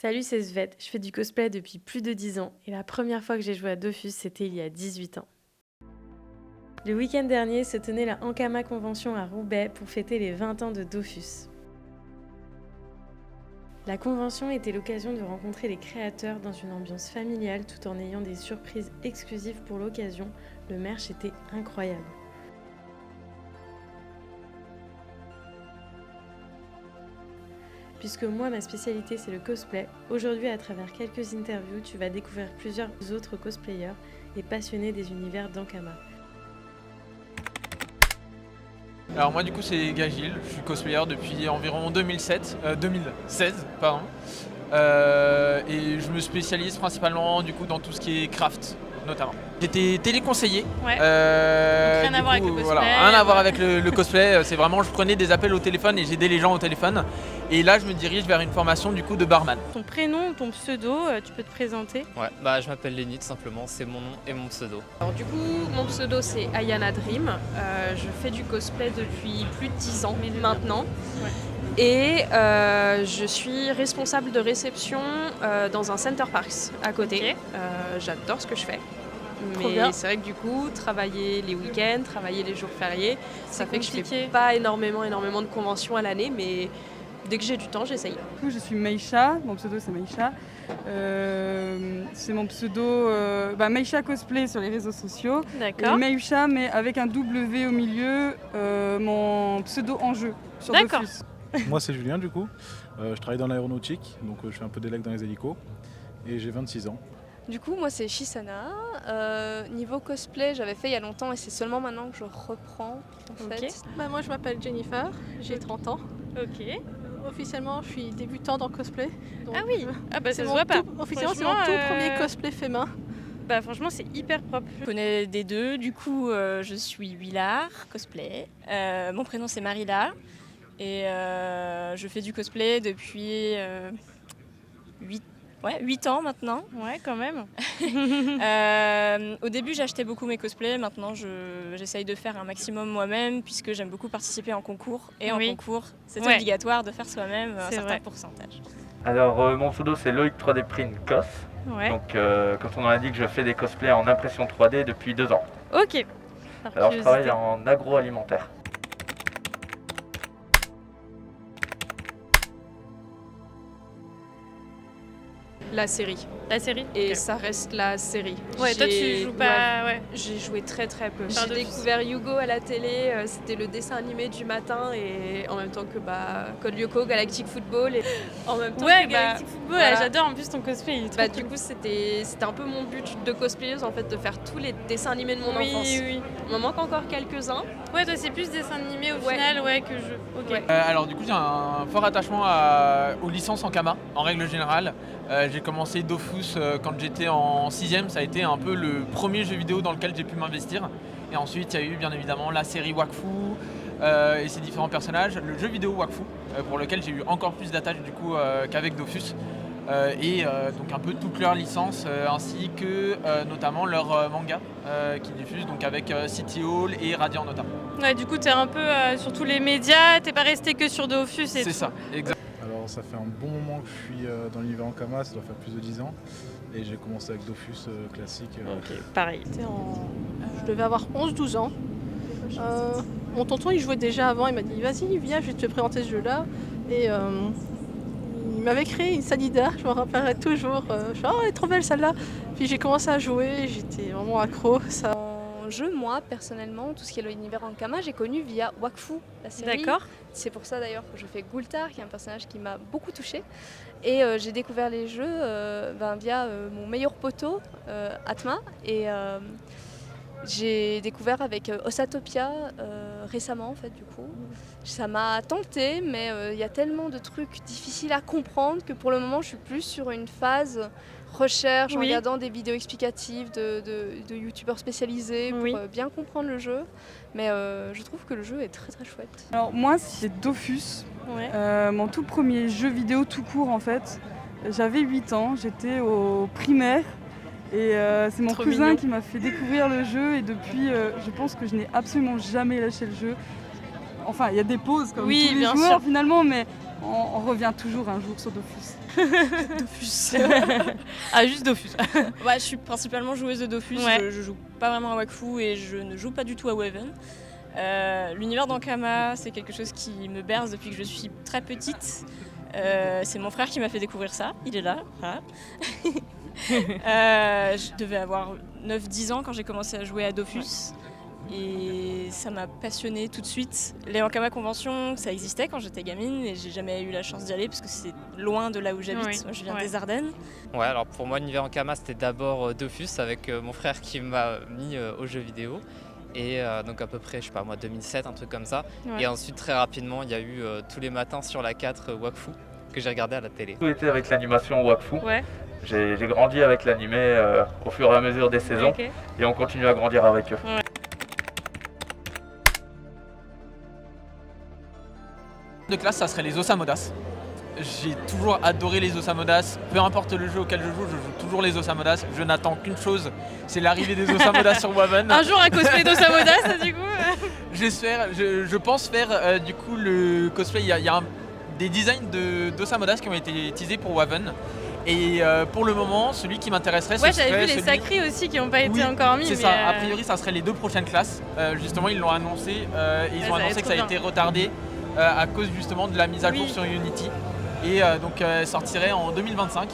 Salut, c'est Svette. Je fais du cosplay depuis plus de 10 ans et la première fois que j'ai joué à Dofus, c'était il y a 18 ans. Le week-end dernier se tenait la Ankama Convention à Roubaix pour fêter les 20 ans de Dofus. La convention était l'occasion de rencontrer les créateurs dans une ambiance familiale tout en ayant des surprises exclusives pour l'occasion. Le merch était incroyable. Puisque moi, ma spécialité, c'est le cosplay, aujourd'hui, à travers quelques interviews, tu vas découvrir plusieurs autres cosplayers et passionnés des univers d'Ankama. Alors moi du coup c'est Gagil, je suis cosplayer depuis environ 2016 pardon. Et je me spécialise principalement du coup dans tout ce qui est craft notamment. J'étais téléconseiller. Ouais. Donc rien à voir avec le cosplay. Voilà, rien à voir avec le cosplay, c'est vraiment je prenais des appels au téléphone et j'aidais les gens au téléphone. Et là je me dirige vers une formation du coup de barman. Ton prénom, ton pseudo, tu peux te présenter? Ouais, je m'appelle Lenny tout simplement, c'est mon nom et mon pseudo. Alors du coup, mon pseudo c'est Ayana Dream. Je fais du cosplay depuis plus de 10 ans maintenant. Ouais. Et je suis responsable de réception dans un Center Parks à côté. Ok. J'adore ce que je fais. Trop bien. Mais c'est vrai que du coup, travailler les week-ends, travailler les jours fériés, ça fait que je compliqué. fais pas énormément de conventions à l'année, mais dès que j'ai du temps, j'essaye. Du coup, je suis Meisha, mon pseudo c'est Meisha. C'est mon pseudo Meisha Cosplay sur les réseaux sociaux. D'accord. Et Meisha, mais avec un W au milieu, mon pseudo en jeu sur D'accord. Dofus. Moi c'est Julien du coup, je travaille dans l'aéronautique, donc je fais un peu d'élec dans les hélicos et j'ai 26 ans. Du coup, moi c'est Shisana. Niveau cosplay, j'avais fait il y a longtemps et c'est seulement maintenant que je reprends en Ok. fait. Moi je m'appelle Jennifer, j'ai 30 ans. Ok. Officiellement je suis débutante en cosplay. Donc, Ah oui. Ah bah ça c'est se mon voit pas. officiellement c'est mon Franchement, tout premier cosplay féminin. Bah franchement, c'est hyper propre. Je connais des deux, du coup je suis Willard, cosplay. Mon prénom c'est Marila et je fais du cosplay depuis 8 ans maintenant. Ouais, quand même. Au début j'achetais beaucoup mes cosplays, maintenant j'essaye de faire un maximum moi-même puisque j'aime beaucoup participer en concours. Et Oui. en concours c'est Ouais. obligatoire de faire soi-même un C'est certain vrai. pourcentage. Alors mon pseudo c'est Loïc 3D Print Cos. Ouais. Donc comme son nom l'indique, je fais des cosplays en impression 3D depuis 2 ans. Ok. Par Alors je travaille curiosité. en agroalimentaire. La série. La série. Et Ok. ça reste la série. Ouais, toi tu J'ai- joues pas. Ouais. J'ai joué très très peu. Par J'ai Dofus. découvert Yugo à la télé, c'était le dessin animé du matin et en même temps que Code Lyoko, Galactic Football et en même temps Ouais, que, Galactic Football, voilà. j'adore en plus ton cosplay. Il est trop Du cool. coup c'était un peu mon but de cosplayeuse en fait de faire tous les dessins animés de mon Oui, enfance. oui. Il m'en manque encore quelques-uns. Ouais, toi c'est plus dessin animé au Ouais. final, ouais, que jeu. Ok. Ouais. Alors du coup j'ai un fort attachement aux licences Ankama en règle générale. J'ai commencé Dofus quand j'étais en 6ème, ça a été un peu le premier jeu vidéo dans lequel j'ai pu m'investir. Et ensuite il y a eu bien évidemment la série Wakfu et ses différents personnages, le jeu vidéo Wakfu pour lequel j'ai eu encore plus d'attache du coup qu'avec Dofus. Donc un peu toutes leurs licences ainsi que notamment leurs mangas qui diffusent donc avec City Hall et Radiant notamment. Ouais, du coup t'es un peu sur tous les médias, t'es pas resté que sur Dofus et C'est tout. ça, exact. Alors ça fait un bon moment que je suis dans l'univers Ankama, ça doit faire plus de 10 ans et j'ai commencé avec Dofus classique. Ok, pareil. Je devais avoir 11-12 ans. Mon tonton il jouait déjà avant, il m'a dit vas-y viens je vais te présenter ce jeu là. Et il m'avait créé une Sanida, je me rappellerai toujours. Je suis oh elle est trop belle celle-là. Puis j'ai commencé à jouer, j'étais vraiment accro. Ça. En jeu, moi personnellement, tout ce qui est l'univers Ankama, j'ai connu via Wakfu, la série. D'accord. C'est pour ça d'ailleurs que je fais Gultar, qui est un personnage qui m'a beaucoup touchée. Et j'ai découvert les jeux via mon meilleur poteau, Atma. Et j'ai découvert avec Osatopia récemment, en fait, du coup. Ça m'a tenté, mais il y a tellement de trucs difficiles à comprendre que pour le moment, je suis plus sur une phase recherche, en Oui. regardant des vidéos explicatives de youtubeurs spécialisés pour Oui. bien comprendre le jeu. Mais je trouve que le jeu est très très chouette. Alors moi c'est Dofus, Ouais. mon tout premier jeu vidéo tout court en fait. J'avais 8 ans, j'étais au primaire et c'est mon Trop cousin mignon. qui m'a fait découvrir le jeu et depuis je pense que je n'ai absolument jamais lâché le jeu. Enfin il y a des pauses comme Oui, tous les bien joueurs sûr. finalement mais on revient toujours un jour sur Dofus. Dofus. Ah, juste Dofus. Ouais, je suis principalement joueuse de Dofus, Ouais. je joue pas vraiment à Wakfu et je ne joue pas du tout à Waven. L'univers d'Ankama, c'est quelque chose qui me berce depuis que je suis très petite. C'est mon frère qui m'a fait découvrir ça, il est là. Voilà. Je devais avoir 9-10 ans quand j'ai commencé à jouer à Dofus. Et ça m'a passionnée tout de suite. Les Ankama Conventions, ça existait quand j'étais gamine et j'ai jamais eu la chance d'y aller parce que c'est loin de là où j'habite. Oui. Moi, je viens Ouais. des Ardennes. Ouais, alors pour moi, l'univers Ankama, c'était d'abord Dofus avec mon frère qui m'a mis aux jeux vidéo. Et donc à peu près, je sais pas moi, 2007, un truc comme ça. Ouais. Et ensuite, très rapidement, il y a eu tous les matins sur la 4 Wakfu que j'ai regardé à la télé. Tout été avec l'animation Wakfu. Ouais. J'ai grandi avec l'animé au fur et à mesure des saisons Ok. et on continue à grandir avec eux. De classe, ça serait les Osamodas. J'ai toujours adoré les Osamodas. Peu importe le jeu auquel je joue toujours les Osamodas. Je n'attends qu'une chose, c'est l'arrivée des Osamodas sur Waven. Un jour un cosplay d'Osamodas, du coup. J'espère, je pense faire du coup le cosplay. Il y a des designs d'Osamodas qui ont été teasés pour Waven. Et pour le moment, celui qui m'intéresserait, Ouais, ce serait j'avais vu les celui... sacrés aussi qui n'ont pas été Oui, encore mis. c'est mais ça. A priori, ça serait les 2 prochaines classes. Justement, ils l'ont annoncé. Et ils Ouais, ont ça va annoncé être que ça a trop été retardé à cause justement de la mise à jour Oui. sur Unity. Et donc, elle sortirait en 2025.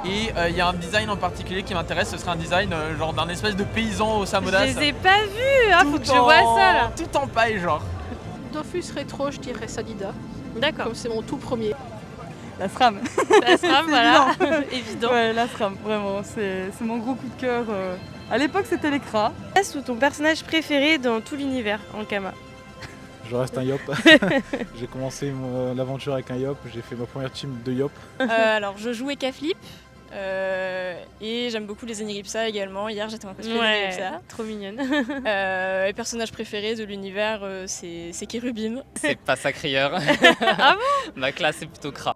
Et il y a un design en particulier qui m'intéresse. Ce serait un design genre d'un espèce de paysan au Samodas. Je les ai pas vus. Ah, faut que je vois ça là. Tout en paille, genre. Dofus rétro, je dirais Sadida. D'accord. Comme c'est mon tout premier. La SRAM. La SRAM, voilà. Évident. Ouais, la SRAM, vraiment. C'est mon gros coup de cœur. À l'époque, c'était l'écra. Quel est ton personnage préféré dans tout l'univers Ankama? Je reste un Yop. J'ai commencé l'aventure avec un Yop, j'ai fait ma première team de Yop. Alors, je jouais K-Flip et j'aime beaucoup les Eniripsa également. Hier, j'étais en cosplay d'Eniripsa. Trop mignonne. Et personnage préféré de l'univers, c'est Kérubim. C'est pas Sacrieur. Ah bon? Ma classe est plutôt Kra.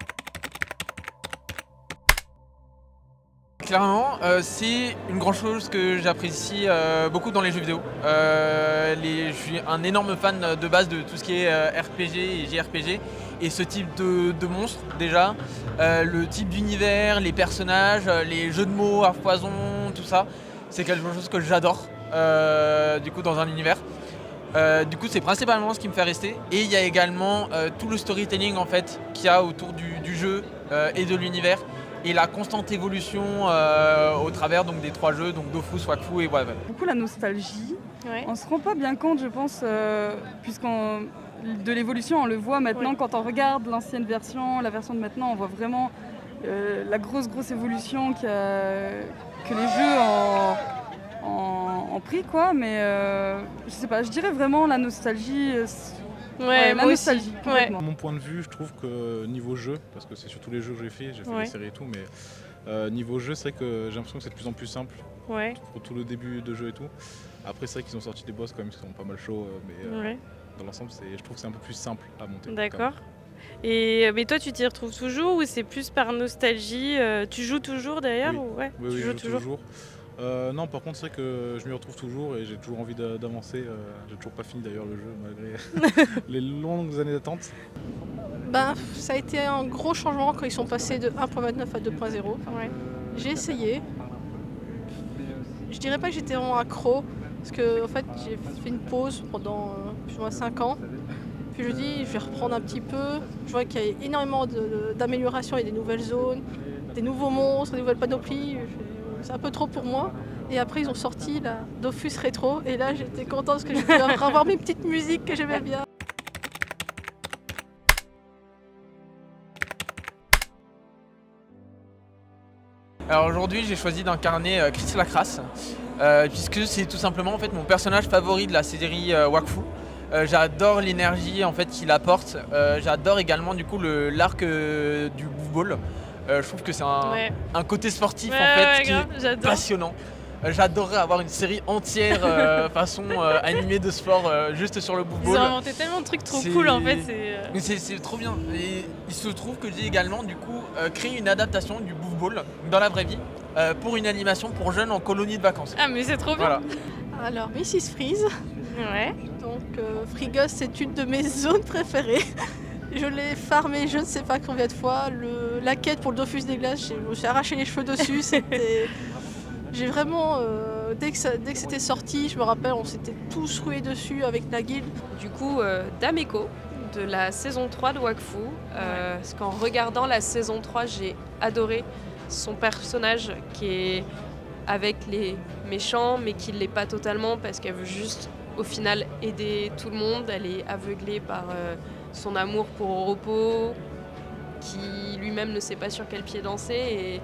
Clairement, c'est une grande chose que j'apprécie beaucoup dans les jeux vidéo. Je suis un énorme fan de base de tout ce qui est RPG et JRPG. Et ce type de monstre, déjà, le type d'univers, les personnages, les jeux de mots à foison, tout ça, c'est quelque chose que j'adore du coup dans un univers. Du coup, c'est principalement ce qui me fait rester. Et il y a également tout le storytelling en fait qu'il y a autour du jeu et de l'univers. Et la constante évolution au travers donc, des 3 jeux, donc Dofus, Wakfu et Waven. Beaucoup la nostalgie. Ouais. On se rend pas bien compte, je pense, de l'évolution, on le voit maintenant quand on regarde l'ancienne version, la version de maintenant, on voit vraiment la grosse évolution que les jeux ont pris, quoi. Mais je sais pas, je dirais vraiment la nostalgie. Ouais, la moi nostalgie. aussi. Complètement. De mon point de vue, je trouve que niveau jeu, parce que c'est surtout les jeux que j'ai fait Ouais. des séries et tout, mais niveau jeu, c'est vrai que j'ai l'impression que c'est de plus en plus simple Ouais. pour tout le début de jeu et tout. Après, c'est vrai qu'ils ont sorti des boss quand même qui sont pas mal chauds, mais Ouais. dans l'ensemble, je trouve que c'est un peu plus simple à monter. D'accord. Et mais toi, tu t'y retrouves toujours ou c'est plus par nostalgie? Tu joues toujours d'ailleurs Oui. ou ouais, Oui, tu oui, joues je joue toujours. Non, par contre, c'est vrai que je m'y retrouve toujours et j'ai toujours envie d'avancer. J'ai toujours pas fini d'ailleurs le jeu, malgré les longues années d'attente. Ben, ça a été un gros changement quand ils sont passés de 1.29 à 2.0. Ouais. J'ai essayé. Je dirais pas que j'étais vraiment accro, parce que en fait j'ai fait une pause pendant plus ou moins 5 ans. Puis je dis je vais reprendre un petit peu. Je vois qu'il y a énormément d'améliorations, il y a des nouvelles zones, des nouveaux monstres, des nouvelles panoplies. C'est un peu trop pour moi. Et après ils ont sorti la Dofus Rétro et là j'étais contente parce que je pouvais revoir mes petites musiques que j'aimais bien. Alors aujourd'hui, j'ai choisi d'incarner Chris Lacrasse, puisque c'est tout simplement en fait mon personnage favori de la série Wakfu. J'adore l'énergie en fait qu'il apporte. J'adore également du coup l'arc du Bouffe-Ball. Je trouve que c'est un côté sportif en fait qui est passionnant. J'adorerais avoir une série entière façon animée de sport juste sur le Bouffe-Ball. Ils ont inventé tellement de trucs trop cool en fait. Mais c'est trop bien. Et il se trouve que j'ai également du coup créé une adaptation du Bouffe-Ball dans la vraie vie pour une animation pour jeunes en colonie de vacances. Ah mais c'est trop bien. Voilà. Alors Mrs Freeze. Ouais. Donc Frigos c'est une de mes zones préférées. Je l'ai farmé je ne sais pas combien de fois. la quête pour le Dofus des glaces, je me suis arraché les cheveux dessus. J'ai vraiment, dès que c'était sorti, je me rappelle, on s'était tous rués dessus avec Nagil. Du coup, Dameko, de la saison 3 de Wakfu, parce qu'en regardant la saison 3, j'ai adoré son personnage qui est avec les méchants, mais qui ne l'est pas totalement parce qu'elle veut juste, au final, aider tout le monde. Elle est aveuglée par son amour pour Oropo, qui lui-même ne sait pas sur quel pied danser. Et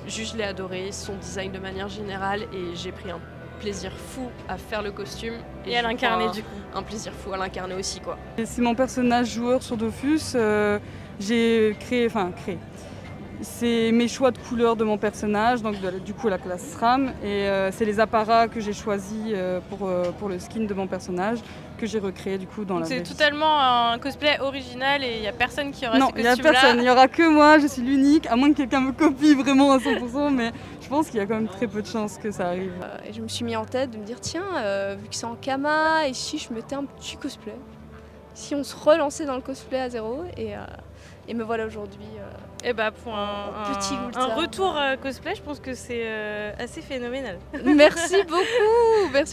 juste, je l'ai adoré, son design de manière générale, et j'ai pris un plaisir fou à faire le costume. Et à l'incarner du coup. Un plaisir fou à l'incarner aussi, quoi. C'est mon personnage joueur sur Dofus. J'ai créé. C'est mes choix de couleurs de mon personnage, donc du coup la classe SRAM, et c'est les apparats que j'ai choisis pour le skin de mon personnage, que j'ai recréé du coup dans la vraie vie. C'est totalement un cosplay original et il n'y a personne qui aura non, ces costumes-là. Non, il n'y a personne, il n'y aura que moi, je suis l'unique, à moins que quelqu'un me copie vraiment à 100%, mais je pense qu'il y a quand même très peu de chances que ça arrive. Et je me suis mis en tête de me dire, tiens, vu que c'est en Kama, et si je mettais un petit cosplay, si on se relançait dans le cosplay à zéro, et me voilà aujourd'hui. Et bah pour un retour cosplay, je pense que c'est assez phénoménal. Merci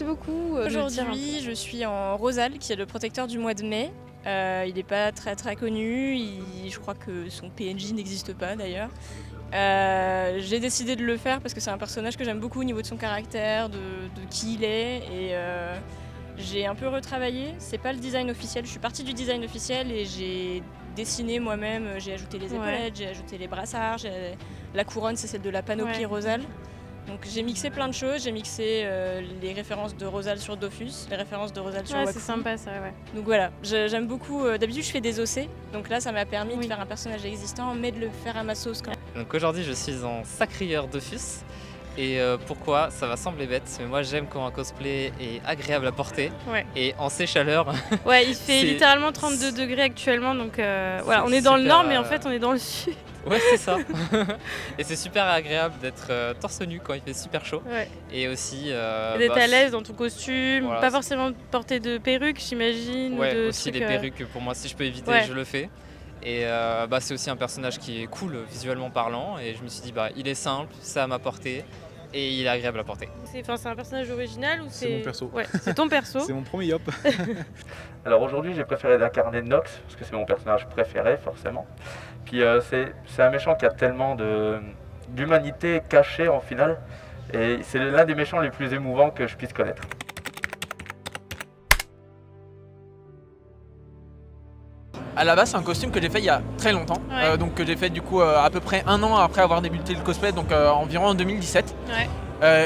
beaucoup. Aujourd'hui, je suis en Rosal, qui est le protecteur du mois de mai. Il n'est pas très très connu, je crois que son PNJ n'existe pas d'ailleurs. J'ai décidé de le faire parce que c'est un personnage que j'aime beaucoup au niveau de son caractère, de qui il est, et j'ai un peu retravaillé. C'est pas le design officiel, je suis partie du design officiel et j'ai dessiné moi-même, j'ai ajouté les épaulettes, j'ai ajouté les brassards, la couronne c'est celle de la panoplie Rosal. Donc j'ai mixé plein de choses, j'ai mixé les références de Rosal sur Dofus, les références de Rosal sur Wakfu. C'est sympa ça, ouais. Donc voilà, j'aime beaucoup, d'habitude je fais des OC, donc là ça m'a permis de faire un personnage existant mais de le faire à ma sauce quand même. Donc aujourd'hui je suis en sacrieur Dofus. Et pourquoi? Ça va sembler bête, mais moi j'aime quand un cosplay est agréable à porter. Et en ces chaleurs. Ouais, il fait littéralement 32 degrés actuellement, donc voilà, on est dans le nord, mais en fait on est dans le sud. Ouais, c'est ça. Et c'est super agréable d'être torse nu quand il fait super chaud. Et aussi. D'être à l'aise dans ton costume, voilà, pas forcément porter de perruque, j'imagine. Ouais, ou de aussi les perruques, pour moi, si je peux éviter, je le fais. Et c'est aussi un personnage qui est cool visuellement parlant, et je me suis dit il est simple, c'est à ma portée et il est agréable à porter. C'est un personnage original ou c'est mon perso? Ouais, c'est ton perso. C'est mon premier Yop. Alors aujourd'hui j'ai préféré d'incarner Nox parce que c'est mon personnage préféré forcément. Puis c'est un méchant qui a tellement d'humanité cachée en finale, et c'est l'un des méchants les plus émouvants que je puisse connaître. À la base, c'est un costume que j'ai fait il y a très longtemps, donc que j'ai fait du coup à peu près un an après avoir débuté le cosplay, donc environ en 2017.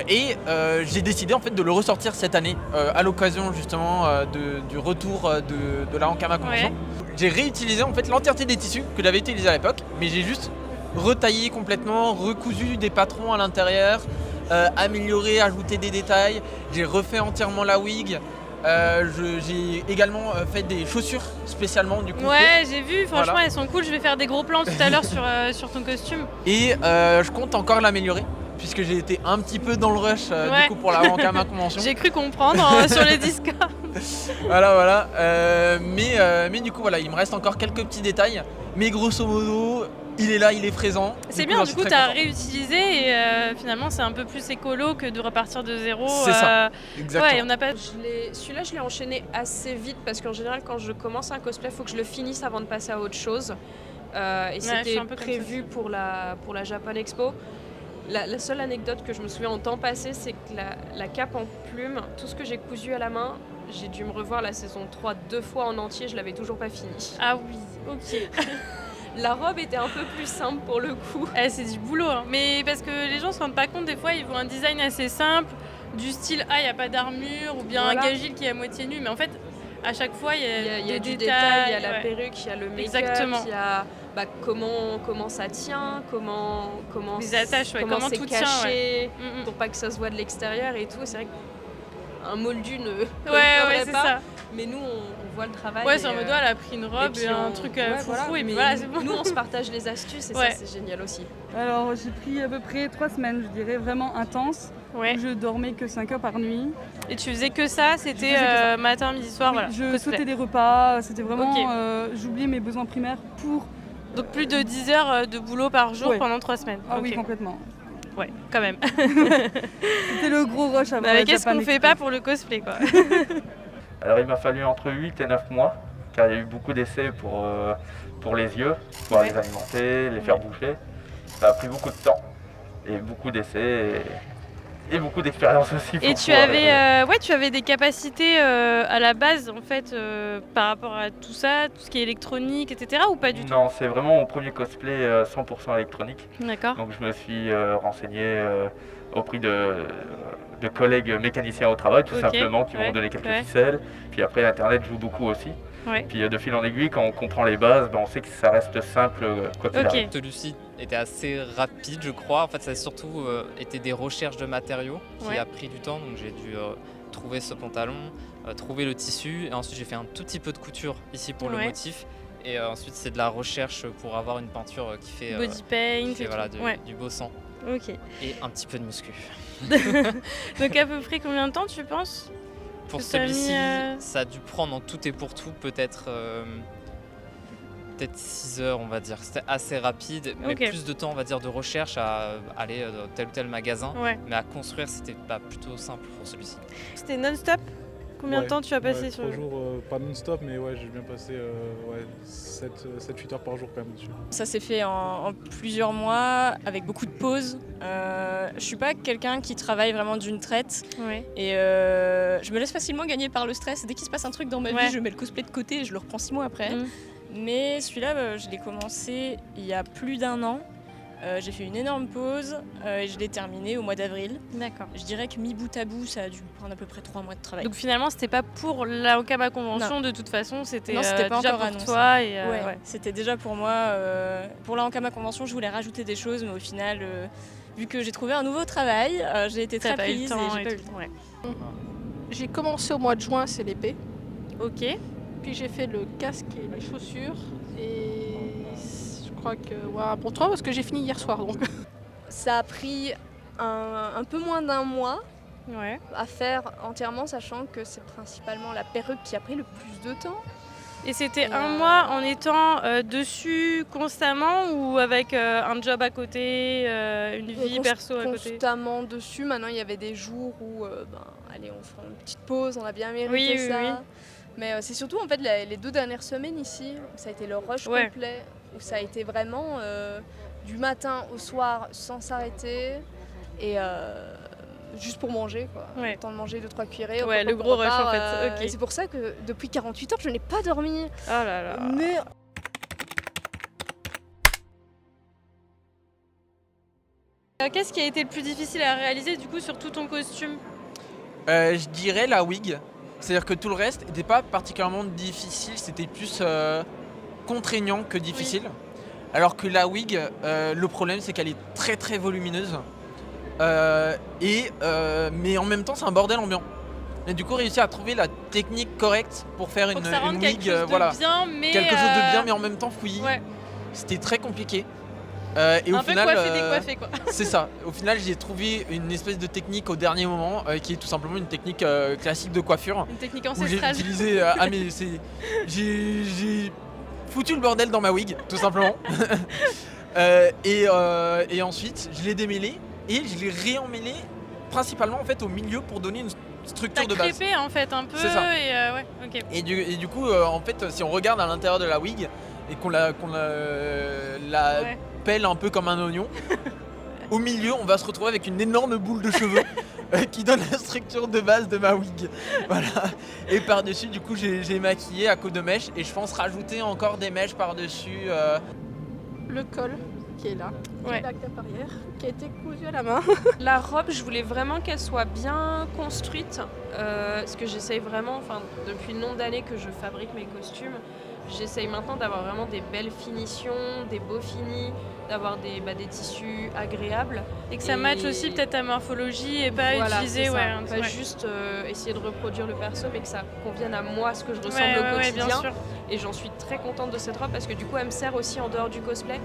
J'ai décidé en fait de le ressortir cette année à l'occasion justement du retour de la Ankama Convention. J'ai réutilisé en fait l'entièreté des tissus que j'avais utilisés à l'époque, mais j'ai juste retaillé complètement, recousu des patrons à l'intérieur, amélioré, ajouté des détails. J'ai refait entièrement la wig. J'ai également fait des chaussures spécialement du coup. Ouais, j'ai vu, franchement elles sont cool, je vais faire des gros plans tout à l'heure sur ton costume. Et je compte encore l'améliorer, puisque j'ai été un petit peu dans le rush du coup pour la Ankama Convention. J'ai cru comprendre sur les Discord. Voilà. Mais du coup voilà, il me reste encore quelques petits détails, mais grosso modo il est là, il est présent. C'est bien, du coup tu as réutilisé et finalement c'est un peu plus écolo que de repartir de zéro. C'est ça, exactement. Ouais, on n'a pas... Celui-là je l'ai enchaîné assez vite parce qu'en général quand je commence un cosplay, il faut que je le finisse avant de passer à autre chose. Et c'était prévu pour la Japan Expo. La seule anecdote que je me souviens en temps passé, c'est que la cape en plume, tout ce que j'ai cousu à la main, j'ai dû me revoir la saison 3 2 fois en entier, je l'avais toujours pas fini. Ah oui, ok. La robe était un peu plus simple pour le coup. C'est du boulot, hein. Mais parce que les gens se rendent pas compte, des fois ils voient un design assez simple, du style il n'y a pas d'armure, ou bien un Gagil qui est à moitié nu, mais en fait à chaque fois il y a des détails, il y a la perruque, il y a le make-up, il y a comment ça tient, comment les attaches, comment c'est tout caché, tient, pour pas que ça se voit de l'extérieur et tout. C'est vrai qu'un moldu ne c'est pas, ça. Mais nous on voit le travail. Ouais, c'est en mode elle a pris une robe et un truc foufou et puis voilà, c'est bon. Nous on se partage les astuces et ça c'est génial aussi. Alors j'ai pris à peu près 3 semaines, je dirais, vraiment intense. Où je dormais que 5 heures par nuit. Et tu faisais que ça? C'était matin, midi, soir, voilà. Je sautais des repas, c'était vraiment... j'oubliais mes besoins primaires pour Donc plus de 10 heures de boulot par jour pendant 3 semaines. Ah oui, Ok. complètement. Ouais, quand même. C'était le gros rush avant. Mais la qu'est-ce Japan qu'on fait Express. pas pour le cosplay, quoi. Alors il m'a fallu entre 8 et 9 mois, car il y a eu beaucoup d'essais pour les yeux, pour les alimenter, les faire bouger. Ça a pris beaucoup de temps, et beaucoup d'essais, et beaucoup d'expérience aussi. Et tu avais des capacités à la base, en fait, par rapport à tout ça, tout ce qui est électronique, etc. ou pas du tout? Non, c'est vraiment mon premier cosplay 100% électronique. D'accord. Donc je me suis renseigné auprès de collègues mécaniciens au travail, tout simplement, qui m'ont donné quelques ficelles. Puis après, Internet joue beaucoup aussi. Ouais. Puis de fil en aiguille, quand on comprend les bases, on sait que ça reste simple quoi qu'il arrive. Celui-ci était assez rapide, je crois. En fait, ça a surtout été des recherches de matériaux qui a pris du temps. Donc j'ai dû trouver ce pantalon, trouver le tissu. Et ensuite, j'ai fait un tout petit peu de couture ici pour le motif. Et ensuite, c'est de la recherche pour avoir une peinture qui fait, Body paint, qui fait, voilà, du beau sang. Ok. Et un petit peu de muscu. Donc à peu près combien de temps tu penses? Pour celui-ci, ça a dû prendre en tout et pour tout peut-être 6 heures, on va dire. C'était assez rapide, mais plus de temps, on va dire, de recherche à aller dans tel ou tel magasin. Mais à construire, c'était pas plutôt simple pour celui-ci. C'était non-stop? Combien de temps tu as passé sur 3 jours, pas non-stop, mais j'ai bien passé 7-8 heures par jour quand même dessus. Ça s'est fait en plusieurs mois, avec beaucoup de pauses. Je suis pas quelqu'un qui travaille vraiment d'une traite. Et je me laisse facilement gagner par le stress. Dès qu'il se passe un truc dans ma vie, je mets le cosplay de côté et je le reprends 6 mois après. Mais celui-là, je l'ai commencé il y a plus d'1 an. J'ai fait une énorme pause et je l'ai terminé au mois d'avril. D'accord. Je dirais que mis bout à bout, ça a dû prendre à peu près 3 mois de travail. Donc finalement, c'était pas pour la Ankama Convention de toute façon, c'était pas déjà encore pour annoncé. toi. Et, C'était déjà pour moi. Pour la Ankama Convention, je voulais rajouter des choses, mais au final, vu que j'ai trouvé un nouveau travail, j'ai été très prise et j'ai pas eu le temps. J'ai commencé au mois de juin, c'est l'épée. Ok. Puis j'ai fait le casque et les chaussures. Et je crois que pour toi, parce que j'ai fini hier soir. Donc. Ça a pris un peu moins d'1 mois à faire entièrement, sachant que c'est principalement la perruque qui a pris le plus de temps. Et c'était 1 mois en étant dessus constamment ou avec un job à côté, une vie perso à côté? Constamment dessus. Maintenant, il y avait des jours où, allez, on fait une petite pause, on a bien mérité ça. Oui. Mais c'est surtout en fait les 2 dernières semaines ici, où ça a été le rush complet, où ça a été vraiment du matin au soir sans s'arrêter et juste pour manger, quoi. Le temps de manger 2-3 cuillerées. Le gros rush en fait. Et c'est pour ça que depuis 48 heures, je n'ai pas dormi. Oh là là. Mais qu'est-ce qui a été le plus difficile à réaliser du coup sur tout ton costume? Je dirais la wig. C'est-à-dire que tout le reste n'était pas particulièrement difficile, c'était plus contraignant que difficile. Alors que la wig, le problème c'est qu'elle est très très volumineuse. Mais en même temps c'est un bordel ambiant. Et du coup réussir à trouver la technique correcte pour faire une wig, quelque chose de bien, mais quelque chose de bien mais en même temps fouillis. C'était très compliqué. Et un au peu final, coiffé, décoiffé quoi. C'est ça. Au final, j'ai trouvé une espèce de technique au dernier moment qui est tout simplement une technique classique de coiffure. Une technique Où ancestrale. j'ai utilisé. J'ai foutu le bordel dans ma wig, tout simplement. Et ensuite, je l'ai démêlé et je l'ai réemmêlé principalement en fait au milieu pour donner une structure de base. T'as crêpé en fait un peu. C'est ça. Et Et du coup, en fait, si on regarde à l'intérieur de la wig et qu'on la pèle un peu comme un oignon, au milieu, on va se retrouver avec une énorme boule de cheveux qui donne la structure de base de ma wig. Voilà. Et par-dessus, du coup, j'ai maquillé à coups de mèches et je pense rajouter encore des mèches par-dessus. Le col qui est là, qui est la cape arrière, qui a été cousu à la main. La robe, je voulais vraiment qu'elle soit bien construite, parce que j'essaye vraiment, depuis le nombre d'années que je fabrique mes costumes, j'essaye maintenant d'avoir vraiment des belles finitions, des beaux finis, d'avoir des tissus agréables. Et que ça matche aussi peut-être ta morphologie et pas utiliser... pas juste essayer de reproduire le perso, mais que ça convienne à moi, ce que je ressemble au quotidien. Bien sûr. Et j'en suis très contente de cette robe parce que du coup, elle me sert aussi en dehors du cosplay.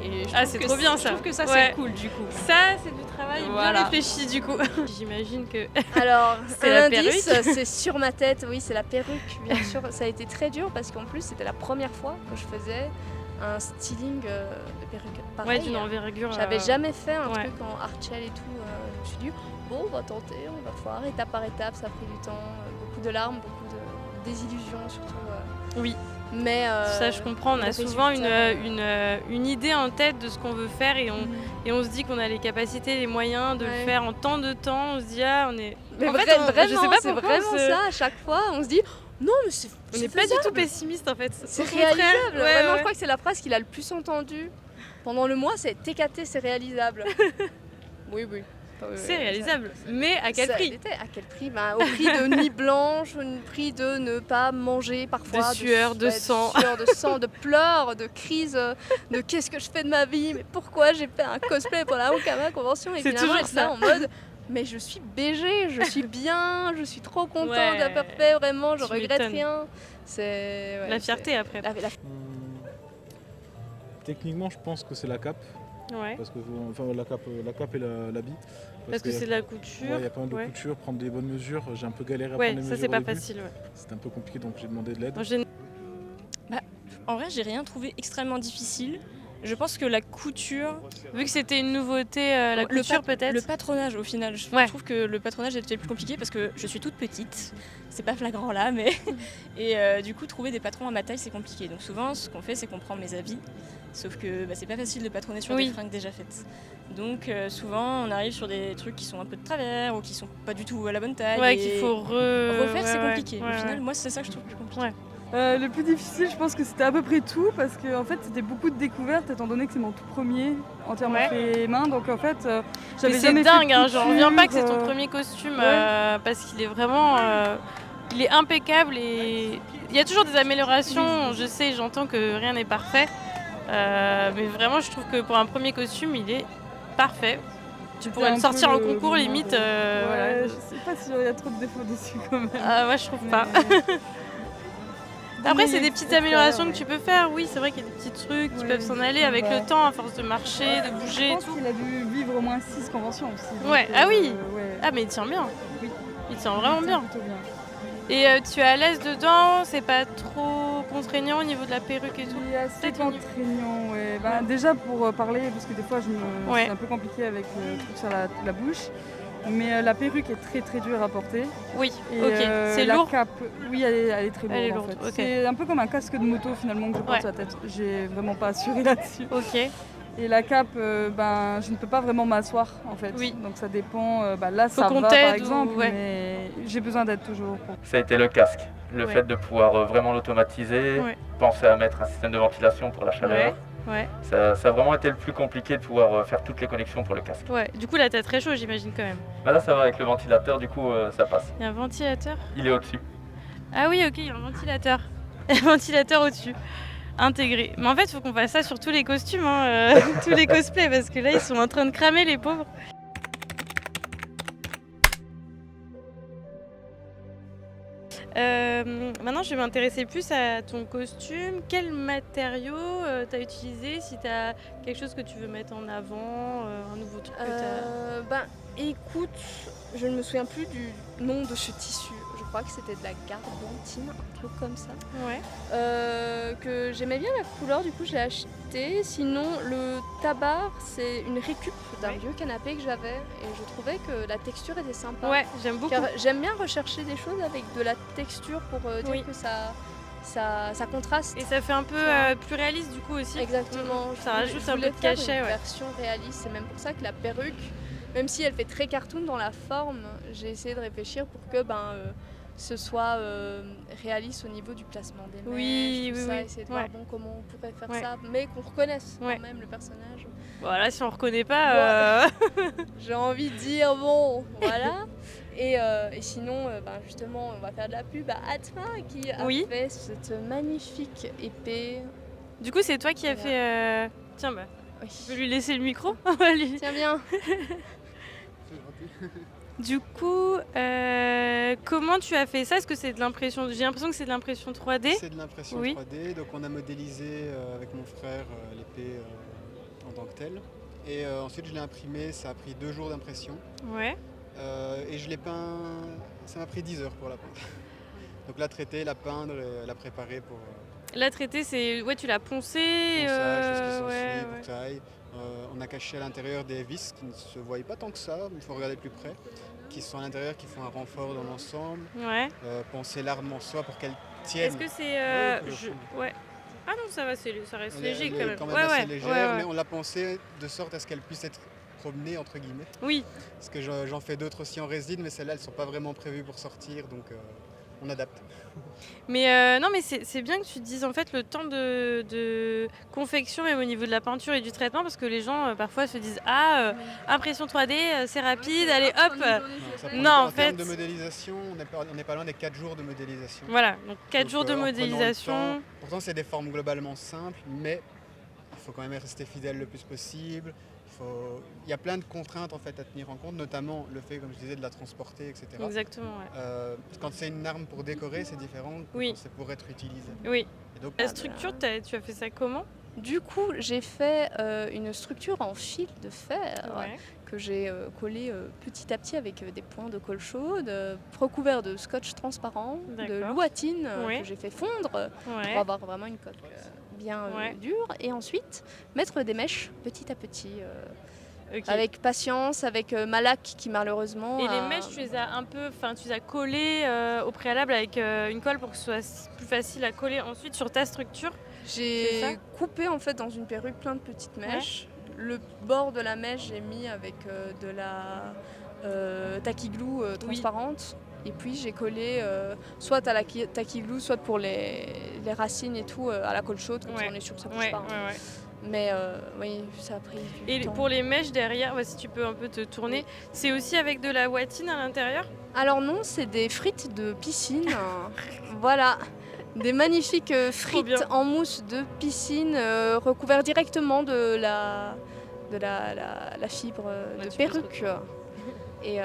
Et c'est trop bien ça. Je trouve que ça c'est cool du coup. Ça c'est du travail bien réfléchi du coup. J'imagine que... Alors, c'est la perruque. C'est sur ma tête, oui c'est la perruque bien sûr. Ça a été très dur parce qu'en plus c'était la première fois que je faisais un styling de perruque Ouais, pareil. d'une envergure. J'avais jamais fait un ouais. truc en archel et tout. Je me suis dit, bon, on va tenter, on va voir étape par étape. Ça a pris du temps, beaucoup de larmes, beaucoup de désillusions surtout. Oui. Mais Ça, je comprends. On a le souvent résultat, une idée en tête de ce qu'on veut faire et on se dit qu'on a les capacités, les moyens de le Ouais. faire en tant de temps. On se dit, ah, on est. Mais en fait, vraiment, je sais pas c'est pourquoi vraiment on se- ça. À chaque fois, on se dit, non, mais On n'est pas du tout pessimiste en fait. C'est Au contraire. réalisable. Ouais, Vraiment, ouais. je crois que c'est la phrase qu'il a le plus entendue pendant le mois, c'est TKT, c'est réalisable. Oui. C'est réalisable. Mais à quel Ça prix l'était. À quel prix? Au prix de nuit blanche, au prix de ne pas manger parfois. De sueur, de sang. De sueur, de sang, de pleurs, de crises, de qu'est-ce que je fais de ma vie? Mais pourquoi j'ai fait un cosplay pour la Ankama Convention? Et C'est finalement, toujours être là ça. en mode. Mais je suis BG, je suis bien, je suis trop contente Ouais. d'avoir fait, vraiment, je Tu regrette m'étonnes. rien. C'est ouais, La fierté après. Techniquement, je pense que c'est la cape. Ouais. Parce que la cape et l'habit. Parce que qu'il y a- c'est de la couture. Ouais, il y a pas mal de ouais. couture, prendre des bonnes mesures. J'ai un peu galéré à Ouais, prendre les ça mesures. c'est pas au début. facile. Ouais. C'était un peu compliqué, donc j'ai demandé de l'aide. En général, En vrai, j'ai rien trouvé extrêmement difficile. Je pense que la couture, vu que c'était une nouveauté, la le couture peut-être. le patronage au final, je Ouais. trouve que le patronage était le plus compliqué parce que je suis toute petite. C'est pas flagrant là, mais. Et du coup, trouver des patrons à ma taille, c'est compliqué. Donc souvent, ce qu'on fait, c'est qu'on prend mes habits. Sauf que c'est pas facile de patronner sur Oui. des fringues déjà faites. Donc souvent, on arrive sur des trucs qui sont un peu de travers ou qui sont pas du tout à la bonne taille. Ouais, et qu'il faut refaire, ouais, c'est ouais, compliqué. ouais, Au final, ouais. moi, c'est ça que je trouve plus compliqué. Ouais. Le plus difficile, je pense que c'était à peu près tout parce que en fait, c'était beaucoup de découvertes étant donné que c'est mon tout premier entièrement Ouais. fait main. Donc en fait, Mais j'avais c'est jamais dingue, fait de hein, j'en reviens pas que c'est ton couture, premier costume ouais. parce qu'il est vraiment. Il est impeccable et il y a toujours des améliorations. Je sais, j'entends que rien n'est parfait. Mais vraiment, je trouve que pour un premier costume, il est parfait. Tu pourrais le sortir en concours limite. Ouais, voilà. je sais pas s'il y a trop de défauts dessus quand même. Ah, moi, je trouve pas. Mais Après, il c'est est des petites extérieur, améliorations ouais. que tu peux faire. Oui, c'est vrai qu'il y a des petits trucs qui Ouais, peuvent s'en aller avec ouais. le temps, à force de marcher, de bouger Je et pense tout. qu'il a dû vivre au moins 6 conventions aussi. donc, Ouais, ah oui. Ouais. Ah, mais il tient bien. Oui. Il tient vraiment bien. Plutôt bien. Et tu es à l'aise dedans, c'est pas trop contraignant au niveau de la perruque et tout. Il est assez Peut-être au niveau- contraignant, ouais. Bah, déjà pour parler, parce que des fois Ouais. c'est un peu compliqué avec le truc sur la bouche. Mais la perruque est très très dure à porter. Oui, Et, ok. C'est la lourd. cape, oui, elle est très lourde, Elle est en lourde, fait. ok. C'est un peu comme un casque de moto finalement que je porte Ouais. sur la tête. J'ai vraiment pas assuré là-dessus. Ok. Et la cape, ben, je ne peux pas vraiment m'asseoir en fait. Oui. Donc ça dépend. Là, Faut ça qu'on va t'aide par ou- exemple, ouais. mais j'ai besoin d'aide toujours. Ça a été le casque. Le Ouais. fait de pouvoir vraiment l'automatiser, Ouais. penser à mettre un système de ventilation pour la chaleur. Ouais. Ça a vraiment été le plus compliqué de pouvoir faire toutes les connexions pour le casque. Ouais. Du coup, là, t'as très chaud, j'imagine quand même. Bah là, ça va avec le ventilateur, du coup, ça passe. Il y a un ventilateur. Il est au-dessus. Ah oui, ok, il y a un ventilateur. Un ventilateur au-dessus. Intégré. Mais en fait, il faut qu'on fasse ça sur tous les costumes, hein, tous les cosplays, parce que là, ils sont en train de cramer, les pauvres. Maintenant, je vais m'intéresser plus à ton costume. Quel matériau t'as utilisé? Si t'as quelque chose que tu veux mettre en avant, un nouveau truc que t'as... Ben, écoute, je ne me souviens plus du nom de ce tissu. Je crois que c'était de la gardentine, un truc comme ça. Ouais. Que j'aimais bien la couleur, du coup je l'ai acheté. Sinon, le tabac, c'est une récup d'un vieux canapé que j'avais et je trouvais que la texture était sympa. Ouais, j'aime beaucoup. Car j'aime bien rechercher des choses avec de la texture pour dire Oui. que ça contraste. Et ça fait un peu plus réaliste du coup aussi. Exactement. Ça rajoute Je un peu voulais de faire cachet. une Ouais. version réaliste. C'est même pour ça que la perruque, même si elle fait très cartoon dans la forme, j'ai essayé de réfléchir pour que ce soit réaliste au niveau du placement des mèches, Oui, tout oui, ça, oui. essayer de voir Ouais. comment on pourrait faire Ouais. ça, mais qu'on reconnaisse Ouais. quand même le personnage. Voilà, si on reconnaît pas... J'ai envie de dire bon, voilà. Et sinon, justement, on va faire de la pub à Atma qui a Oui. fait cette magnifique épée. Du coup, c'est toi qui as fait... Tiens, bah, Oui. je vais lui laisser le micro. On va lui- Tiens bien. Du coup, comment tu as fait ça? Est-ce que c'est de l'impression... J'ai l'impression que c'est de l'impression 3D. C'est de l'impression Oui. 3D, donc on a modélisé avec mon frère l'épée en tant que telle. Et ensuite je l'ai imprimé, ça a pris 2 jours d'impression. Ouais. Et je l'ai peint, ça m'a pris 10 heures pour la peindre. Donc la traiter, la peindre, et la préparer pour... Là, traité, c'est... Ouais, tu l'as poncé. Ponçage, tout ce qui s'ensuit, ouais. bouteille. On a caché à l'intérieur des vis qui ne se voient pas tant que ça, mais il faut regarder plus près, qui sont à l'intérieur, qui font un renfort dans l'ensemble. Ouais. Poncer l'arme en soi pour qu'elle tienne. Est-ce que c'est... Ouais. Ah non, ça va, ça reste léger quand même. Elle est quand même assez légère, mais on l'a pensé de sorte à ce qu'elle puisse être promenée, entre guillemets. Oui. Parce que j'en fais d'autres aussi en résine, mais celles-là, elles ne sont pas vraiment prévues pour sortir, donc on adapte. Mais non, mais c'est bien que tu dises en fait le temps de confection, même au niveau de la peinture et du traitement, parce que les gens parfois se disent impression 3D, c'est rapide, allez hop. Non, en fait. En termes de modélisation, on n'est pas loin des 4 jours de modélisation. Voilà, donc 4 jours de modélisation. Pourtant, c'est des formes globalement simples, mais il faut quand même rester fidèle le plus possible. Il y a plein de contraintes en fait à tenir en compte, notamment le fait, comme je disais, de la transporter, etc. Exactement, ouais. Quand c'est une arme pour décorer, c'est différent quand c'est pour être utilisé. Oui. Et donc, la structure, tu as fait ça comment ? Du coup, j'ai fait une structure en fil de fer que j'ai collée petit à petit avec des points de colle chaude, recouvert de scotch transparent, de louatine que j'ai fait fondre pour avoir vraiment une coque bien dure. Et ensuite, mettre des mèches petit à petit. Avec patience, avec ma laque qui malheureusement... Et les mèches, tu les as collées au préalable avec une colle pour que ce soit plus facile à coller ensuite sur ta structure. J'ai coupé en fait dans une perruque plein de petites mèches. Le bord de la mèche, j'ai mis avec de la tacky glue transparente. Et puis j'ai collé soit à la tacky glue, soit pour les racines et tout, à la colle chaude, comme ça on est sûr que ça bouge pas. Mais oui, ça a pris du temps. Et pour les mèches derrière, si tu peux un peu te tourner, c'est aussi avec de la watine à l'intérieur ? Alors non, c'est des frites de piscine. Voilà, des magnifiques frites en mousse de piscine recouvertes directement de la fibre de perruque. Et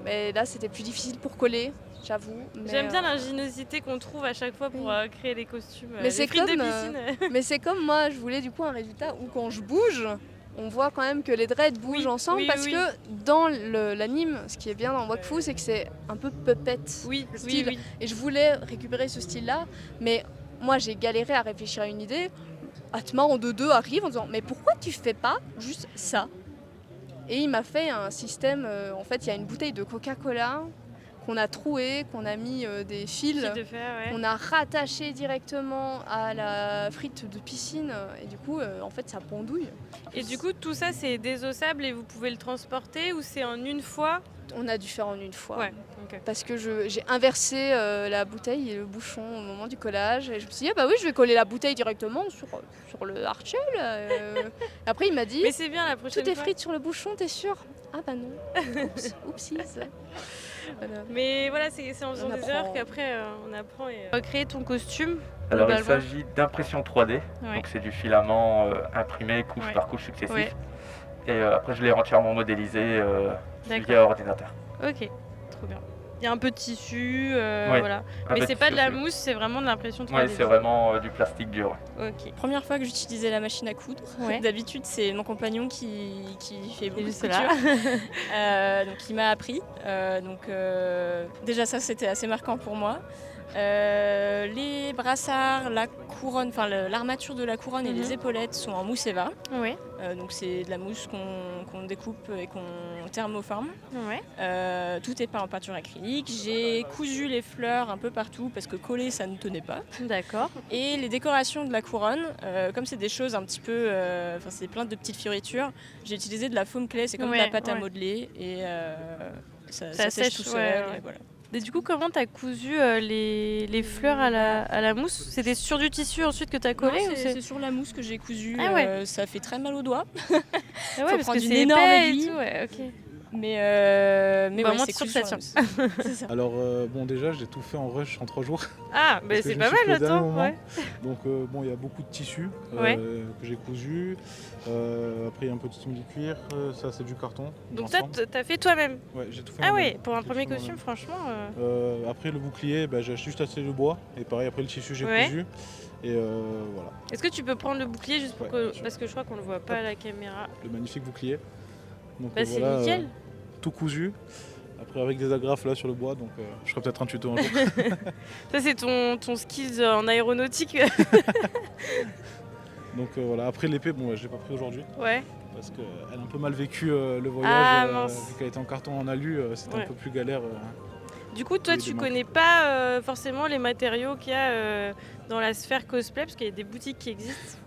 mais là, c'était plus difficile pour coller, j'avoue. J'aime bien l'ingéniosité qu'on trouve à chaque fois pour créer des costumes. Mais c'est frites de piscine. Mais c'est comme moi, je voulais du coup un résultat où quand je bouge, on voit quand même que les dreads bougent ensemble parce que dans l'anime, ce qui est bien dans Wakfu, c'est que c'est un peu puppet style. Et je voulais récupérer ce style-là, mais moi j'ai galéré à réfléchir à une idée. Atma en 2-2 arrive en disant mais pourquoi tu fais pas juste ça ? Et il m'a fait un système, en fait il y a une bouteille de Coca-Cola qu'on a troué, qu'on a mis des fils, qu'on a rattaché directement à la frite de piscine et du coup en fait ça pendouille. Et du coup tout ça c'est désossable et vous pouvez le transporter ou c'est en une fois ? On a dû faire en une fois. Okay. Parce que j'ai inversé la bouteille et le bouchon au moment du collage. Et je me suis dit, ah bah oui, je vais coller la bouteille directement sur le Archel. Après, il m'a dit, mais c'est bien la prochaine tout est frites sur le bouchon, t'es sûr ? Ah bah non. Oupsies. Voilà. Mais voilà, c'est en faisant des erreurs qu'après on apprend et on va créer ton costume. Alors il s'agit d'impression 3D. Donc c'est du filament imprimé couche par couche successif. Et après je l'ai entièrement modélisé via ordinateur. Ok, trop bien. Il y a un peu de tissu, voilà. Mais c'est pas de la mousse, c'est vraiment de l'impression 3D. Oui, c'est vraiment du plastique dur. Ok. Première fois que j'utilisais la machine à coudre. D'habitude, c'est mon compagnon qui fait beaucoup de couture. Donc il m'a appris. Déjà ça, c'était assez marquant pour moi. Les brassards, la couronne, enfin l'armature de la couronne et les épaulettes sont en mousse Eva. Donc c'est de la mousse qu'on découpe et qu'on thermoforme. Tout est peint en peinture acrylique. J'ai cousu les fleurs un peu partout parce que coller ça ne tenait pas. D'accord. Et les décorations de la couronne, comme c'est des choses un petit peu, c'est plein de petites fioritures, j'ai utilisé de la foam clay, c'est comme de la pâte à modeler et ça sèche tout seul. Et voilà. Et du coup, comment tu as cousu les fleurs à la mousse ? C'était sur du tissu ensuite que tu as collé ? C'est sur la mousse que j'ai cousu. Ça fait très mal aux doigts. Faut parce prendre que c'est énorme aiguille. Mais c'est cool, ça tient. Alors déjà j'ai tout fait en rush en 3 jours. Ah mais c'est pas mal attends. Donc il y a beaucoup de tissus que j'ai cousu. Après il y a un petit de cuir, ça c'est du carton. Donc ça t'as fait toi-même ? Ouais, j'ai tout fait. Ah ouais, pour un premier costume franchement. Après le bouclier, j'ai juste assez le bois et pareil après le tissu j'ai cousu. Et voilà. Est-ce que tu peux prendre le bouclier juste pour parce que je crois qu'on le voit pas à la caméra. Le magnifique bouclier. Donc c'est nickel. Tout cousu. Après avec des agrafes là sur le bois, donc je ferai peut-être un tuto un jour. Ça, c'est ton skills en aéronautique. Donc voilà, après l'épée, bon, je l'ai pas pris aujourd'hui. Ouais. Parce qu'elle a un peu mal vécu le voyage, Ah, mince. vu qu'elle était en carton en alu, c'était Ouais. un peu plus galère. Du coup, toi, Oui, tu des connais pas forcément les matériaux qu'il y a dans la sphère cosplay, parce qu'il y a des boutiques qui existent.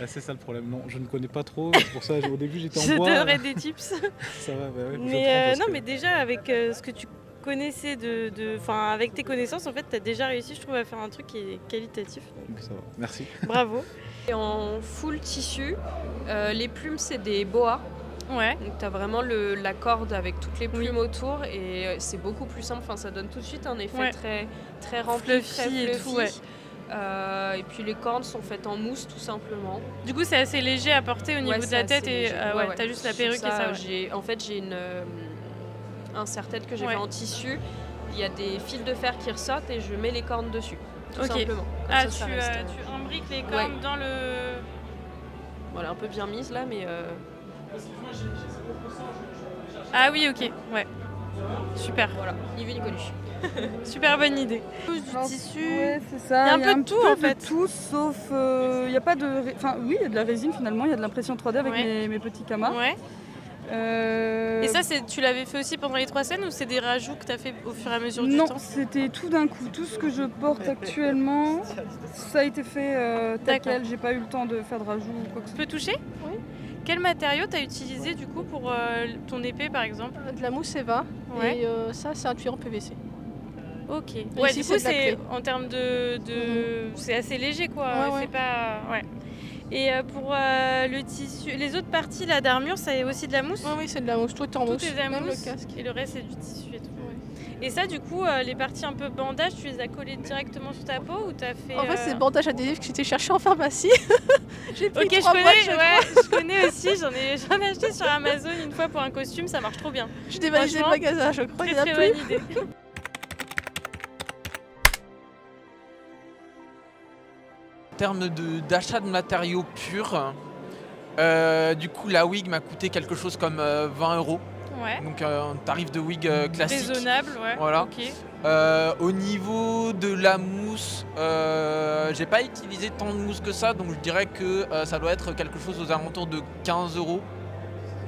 C'est ça le problème, non, je ne connais pas trop, c'est pour ça au début j'étais Je en bois. donnerai des tips. Ça va, bah ouais, Mais j'apprends non, mais déjà, avec ce que tu connaissais avec tes connaissances, en fait, tu as déjà réussi, je trouve, à faire un truc qui est qualitatif. Donc ça va, merci. Bravo. Et en full tissu, les plumes c'est des boas. Ouais. Donc tu as vraiment la corde avec toutes les plumes autour et c'est beaucoup plus simple. Enfin, ça donne tout de suite un effet très rempli, Fluffy très et fluffy. tout, ouais. Et puis les cornes sont faites en mousse tout simplement. Du coup, c'est assez léger à porter au niveau de la tête et t'as juste la perruque et ça. Ouais. En fait, j'ai un serre-tête que j'ai fait en tissu. Il y a des fils de fer qui ressortent et je mets les cornes dessus. Tout simplement. Comme ça reste, tu imbriques les cornes dans le... Voilà, un peu bien mise là, mais... Ah oui, ok, ouais. Super. Voilà, ni vu ni connu. Super bonne idée. Du Alors, tissu. ouais, c'est ça. Il y a un peu de tout en fait. De tout, sauf il y a pas de, enfin oui, il y a de la résine finalement, il y a de l'impression 3D avec Ouais. mes petits kamas. Ouais. Et ça, tu l'avais fait aussi pendant les 3 scènes ou c'est des rajouts que tu as fait au fur et à mesure du non, temps? c'était tout d'un coup. Tout ce que je porte actuellement, ça a été fait tel quel. J'ai pas eu le temps de faire de rajout ou quoi que ce Tu peux toucher? Oui. Quel matériau t'as utilisé du coup pour ton épée par exemple? De la mousse Eva. Ouais. Et ça, c'est un tuyau en PVC. Ok. Et Ouais, ici, du coup, c'est de la c'est clé. en termes c'est assez léger quoi. Ouais, ouais. C'est pas. Ouais. Et pour le tissu, les autres parties là d'armure, c'est aussi de la mousse? Oui, c'est de la mousse. Tout est en Tout mousse. est de la Même mousse le casque. et le reste c'est du tissu et tout. Et ça, du coup, les parties un peu bandage, tu les as collées directement sur ta peau ou t'as fait... En fait, c'est le bandage adhésif que j'étais cherché en pharmacie. J'ai pris Ok, 3 boîtes, je connais aussi, j'en ai acheté sur Amazon une fois pour un costume, ça marche trop bien. J'ai dévalisé le Franchement, magasin, je crois qu'il y en a très plus. bonne idée. En termes d'achat de matériaux purs, du coup la wig m'a coûté quelque chose comme 20 €. Ouais. Donc un tarif de wig classique. Raisonnable, ouais. Voilà. Ok. Au niveau de la mousse, j'ai pas utilisé tant de mousse que ça, donc je dirais que ça doit être quelque chose aux alentours de 15 €,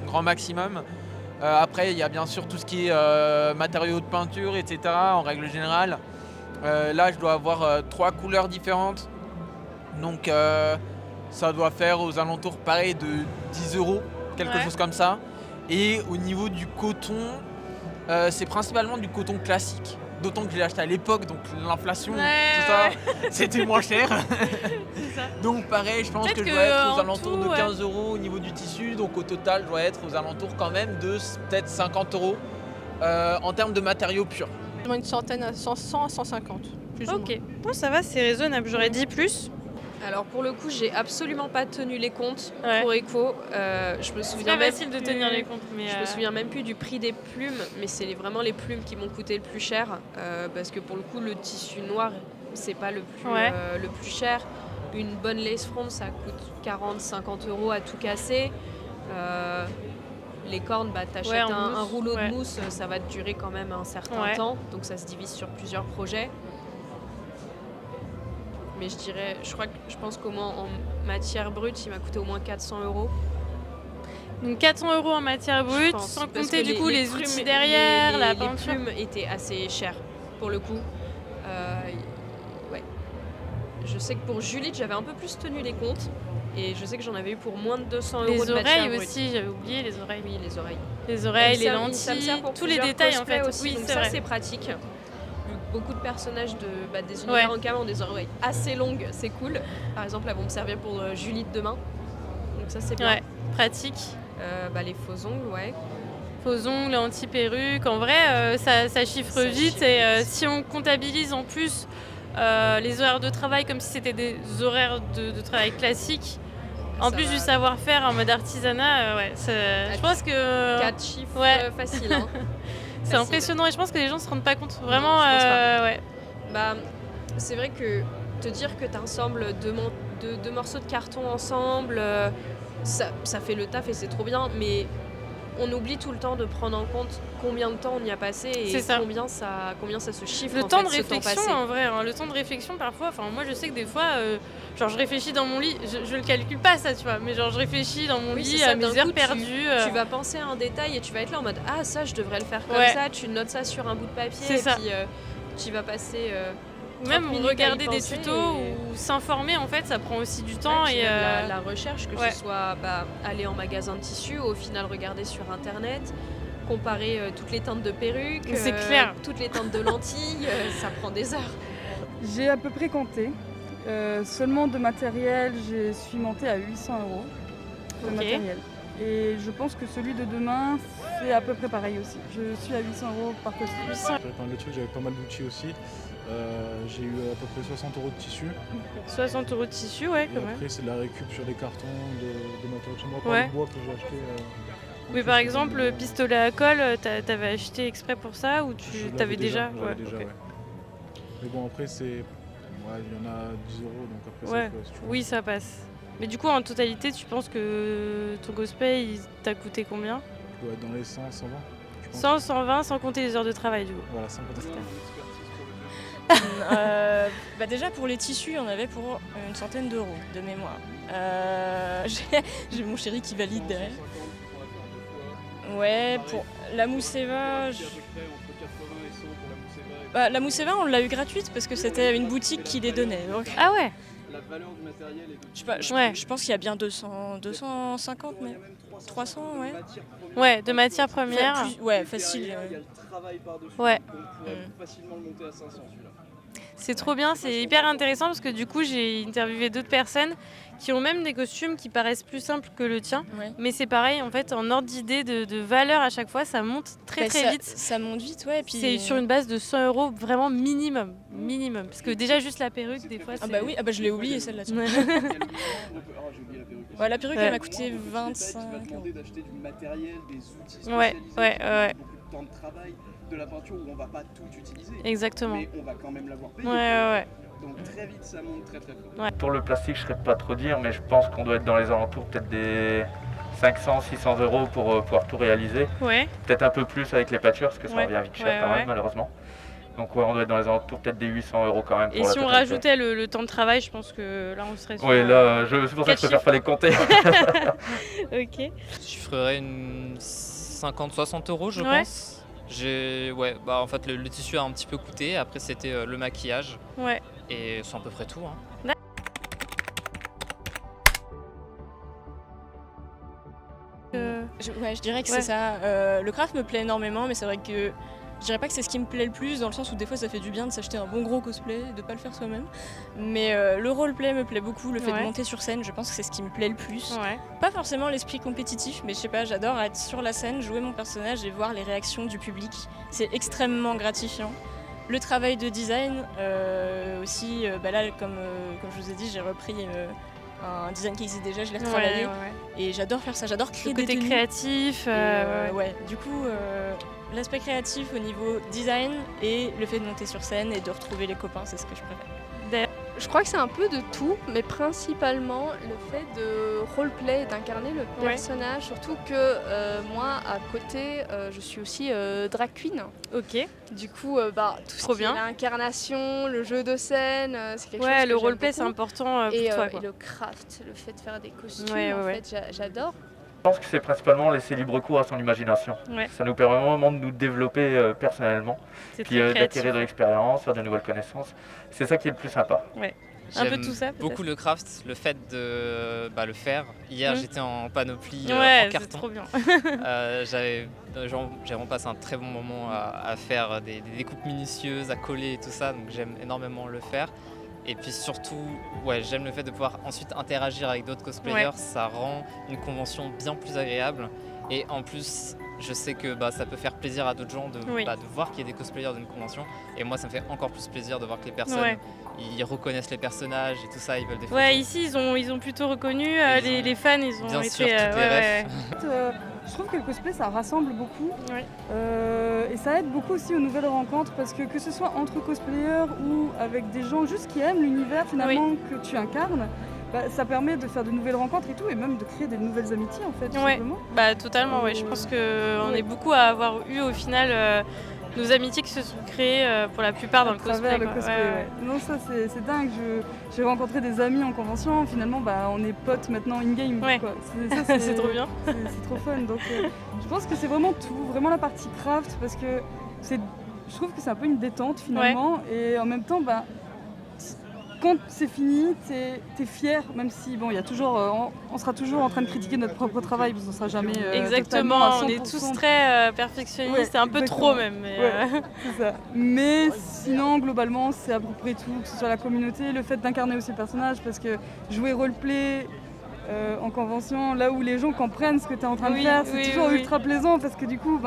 grand maximum. Après, il y a bien sûr tout ce qui est matériaux de peinture, etc. En règle générale. Là, je dois avoir 3 couleurs différentes. Donc ça doit faire aux alentours pareil de 10 €, quelque chose comme ça. Et au niveau du coton, c'est principalement du coton classique. D'autant que je l'ai acheté à l'époque, donc l'inflation, tout ça, c'était moins cher. Donc pareil, je pense que je dois être aux alentours de 15 € au niveau du tissu. Donc au total, je dois être aux alentours quand même de peut-être 50 € en termes de matériaux purs. Une centaine à 100 à 150. Plus ou moins. Ok. Bon, ça va, c'est raisonnable. J'aurais dit plus. Alors pour le coup, j'ai absolument pas tenu les comptes pour Eco. Je me souviens pas même facile de plus- tenir les comptes, mais je me souviens même plus du prix des plumes, mais c'est vraiment les plumes qui m'ont coûté le plus cher parce que pour le coup, le tissu noir, c'est pas le plus cher. Une bonne lace front, ça coûte 40-50 € à tout casser. Les cornes, t'achètes un rouleau de mousse, ça va te durer quand même un certain temps, donc ça se divise sur plusieurs projets. Mais je pense qu'au moins en matière brute, il m'a coûté au moins 400 €. Donc 400 € en matière brute, sans compter du coup les outils derrière, la peinture. Les plumes étaient assez chères pour le coup. Ouais. Je sais que pour Juliette, j'avais un peu plus tenu les comptes. Et je sais que j'en avais eu pour moins de 200 € Les de matière oreilles brute. aussi, j'avais oublié les oreilles. Oui, les oreilles. Les oreilles, les Ça me lentilles, sert pour tous les plusieurs détails en cosplays fait. aussi, Oui, donc c'est ça vrai. c'est pratique. Beaucoup de personnages des univers en cam ont des oreilles assez longues, c'est cool. Par exemple, elles vont me servir pour Juliette demain. Donc ça c'est bien. Ouais, pratique. Les faux ongles, ouais. Faux ongles, anti-perruque, en vrai ça chiffre vite et si on comptabilise en plus les horaires de travail comme si c'était des horaires de travail classiques, en plus du savoir-faire en mode artisanat, je pense que... 4 chiffres faciles. Hein. C'est impressionnant et je pense que les gens se rendent pas compte. Vraiment, c'est vrai que te dire que tu ensembles deux morceaux de carton ensemble, ça fait le taf et c'est trop bien, mais on oublie tout le temps de prendre en compte combien de temps on y a passé et combien ça se chiffre. Le en temps fait, de ce réflexion, passé. en vrai, hein, le temps de réflexion parfois, moi je sais que des fois, genre je réfléchis dans mon lit, je le calcule pas ça, tu vois, mais genre je réfléchis dans mon Oui, lit c'est ça, à d'un mes heures coup, perdues. Tu vas penser à un détail et tu vas être là en mode ah ça je devrais le faire comme ça, tu notes ça sur un bout de papier et puis tu vas passer Ou même 30 minutes regarder à y des penser tutos ou s'informer, en fait, ça prend aussi du temps. puis Et même la recherche, que ce soit aller en magasin de tissus, au final regarder sur internet, comparer toutes les teintes de perruques, c'est clair. toutes les teintes de lentilles, ça prend des heures. J'ai à peu près compté. Seulement de matériel, je suis montée à 800 € de matériel. Et je pense que celui de demain, c'est à peu près pareil aussi. Je suis à 800 € par costume. J'avais pas mal de trucs, j'avais pas mal d'outils aussi. J'ai eu à peu près 60 € de tissu. 60 € de tissu, ouais, quand Et même. après, c'est de la récup sur des cartons de matériel chez moi, par Ouais. le bois que j'ai acheté. Oui, par exemple, le pistolet à colle, t'avais acheté exprès pour ça ou tu Je t'avais l'avais déjà j'avais déjà, ouais. Mais bon, après, c'est. Ouais, il y en a 10 €, donc après, Ouais. c'est quoi, si tu veux. Oui, ça passe. Mais du coup, en totalité, tu penses que ton cosplay, il t'a coûté combien? Je dois être dans les 100, 120. Je pense. 100, 120, sans compter les heures de travail, du coup. Voilà, 150. Déjà pour les tissus, on avait pour une centaine d'euros de mémoire. J'ai mon chéri qui valide derrière. Ouais, pour la Mousseva, la Mousseva on l'a eu gratuite parce que c'était une boutique qui les donnait. Donc... Ah ouais. La valeur du matériel est de... Je pense qu'il y a bien 250, mais 300, ouais. Ouais, de matières premières. Ouais, facile. Il y a le travail par-dessus. Ouais. On pourrait facilement le monter à 500 celui-là. C'est trop bien, c'est hyper intéressant parce que du coup j'ai interviewé d'autres personnes qui ont même des costumes qui paraissent plus simples que le tien. Ouais. Mais c'est pareil, en fait, en ordre d'idée, de valeur à chaque fois, ça monte très vite. Ça monte vite, ouais. Et puis... C'est sur une base de 100 € vraiment minimum. Minimum. Parce que déjà juste la perruque, des fois, c'est... Ah bah oui, je l'ai oublié celle-là. Ouais. J'ai oublié la perruque. Ouais, la perruque elle m'a coûté 25 Tu vas demander d'acheter du matériel, des outils spécialisés, Ouais. beaucoup de temps de travail, de la peinture où on va pas tout utiliser. Exactement. Mais on va quand même l'avoir payé. Ouais. Donc très vite ça monte très fort. Ouais. Pour le plastique, je ne saurais pas trop dire, mais je pense qu'on doit être dans les alentours peut-être des 500, 600 € pour pouvoir tout réaliser. Ouais. Peut-être un peu plus avec les peintures, parce que ça revient vite cher quand même, malheureusement. Donc ouais, on doit être dans les alentours peut-être des 800 € quand même. Et si on rajoutait le temps de travail, je pense que là on serait sur... Oui, là, c'est pour ça que je préfère pas les compter. Ok. Je ferais une 50-60 €, je pense. En fait, le tissu a un petit peu coûté. Après, c'était le maquillage. Ouais. Et c'est à peu près tout. Hein. Je dirais que c'est ça. Le craft me plaît énormément, mais c'est vrai que je dirais pas que c'est ce qui me plaît le plus, dans le sens où des fois ça fait du bien de s'acheter un bon gros cosplay et de pas le faire soi-même. Mais le roleplay me plaît beaucoup, le fait de monter sur scène, je pense que c'est ce qui me plaît le plus. Ouais. Pas forcément l'esprit compétitif, mais je sais pas, j'adore être sur la scène, jouer mon personnage et voir les réactions du public. C'est extrêmement gratifiant. Le travail de design aussi, là comme je vous ai dit, j'ai repris un design qui existe déjà, je l'ai retravaillé et j'adore faire ça, j'adore créer des tenues. Côté créatif. Du coup, l'aspect créatif au niveau design et le fait de monter sur scène et de retrouver les copains, c'est ce que je préfère. Je crois que c'est un peu de tout, mais principalement le fait de roleplay et d'incarner le personnage, surtout que moi, à côté, je suis aussi drag queen. Ok. Du coup, tout ce qui est l'incarnation, le jeu de scène, c'est quelque chose que le roleplay, j'aime c'est important pour toi. Et le craft, le fait de faire des costumes, j'adore. Je pense que c'est principalement laisser libre cours à son imagination. Ouais. Ça nous permet vraiment de nous développer personnellement, puis d'acquérir de l'expérience, faire de nouvelles connaissances. C'est ça qui est le plus sympa. Ouais. Un peu tout ça. Beaucoup le craft, le fait de le faire. Hier, j'étais en panoplie en carton. C'est trop bien. J'ai vraiment passé un très bon moment à faire des découpes minutieuses, à coller et tout ça, donc j'aime énormément le faire. Et puis surtout, j'aime le fait de pouvoir ensuite interagir avec d'autres cosplayers, ça rend une convention bien plus agréable. Et en plus, je sais que ça peut faire plaisir à d'autres gens de voir qu'il y a des cosplayers d'une convention. Et moi, ça me fait encore plus plaisir de voir que les personnes, ils reconnaissent les personnages et tout ça, ils veulent des photos. Ouais, ici, ils ont plutôt reconnu, les fans, ils ont bien été... sûr, toutes les refs. Je trouve que le cosplay, ça rassemble beaucoup. Et ça aide beaucoup aussi aux nouvelles rencontres, parce que ce soit entre cosplayers ou avec des gens juste qui aiment l'univers finalement que tu incarnes, ça permet de faire de nouvelles rencontres et tout, et même de créer des nouvelles amitiés en fait, tout Ouais, simplement. bah totalement, ouais. Je pense qu'on est beaucoup à avoir eu au final nos amitiés qui se sont créées pour la plupart dans le cosplay. travers le quoi. cosplay, ouais. Non, ça c'est dingue. J'ai rencontré des amis en convention, finalement on est potes maintenant in-game. Ouais. Quoi. C'est trop bien. C'est trop fun. Donc je pense que c'est vraiment tout, vraiment la partie craft, parce que je trouve que c'est un peu une détente finalement, et en même temps, quand c'est fini, t'es fier, même si il y a toujours, on sera toujours en train de critiquer notre propre travail, parce qu'on sera jamais Exactement, totalement à 100%. on est tous très perfectionnistes, Ouais, c'est un peu exactement. trop même. Mais, C'est ça. Mais sinon, globalement, c'est à peu près tout, que ce soit la communauté, le fait d'incarner aussi le personnage, parce que jouer roleplay en convention, là où les gens comprennent ce que tu es en train de faire, c'est toujours ultra plaisant, parce que du coup,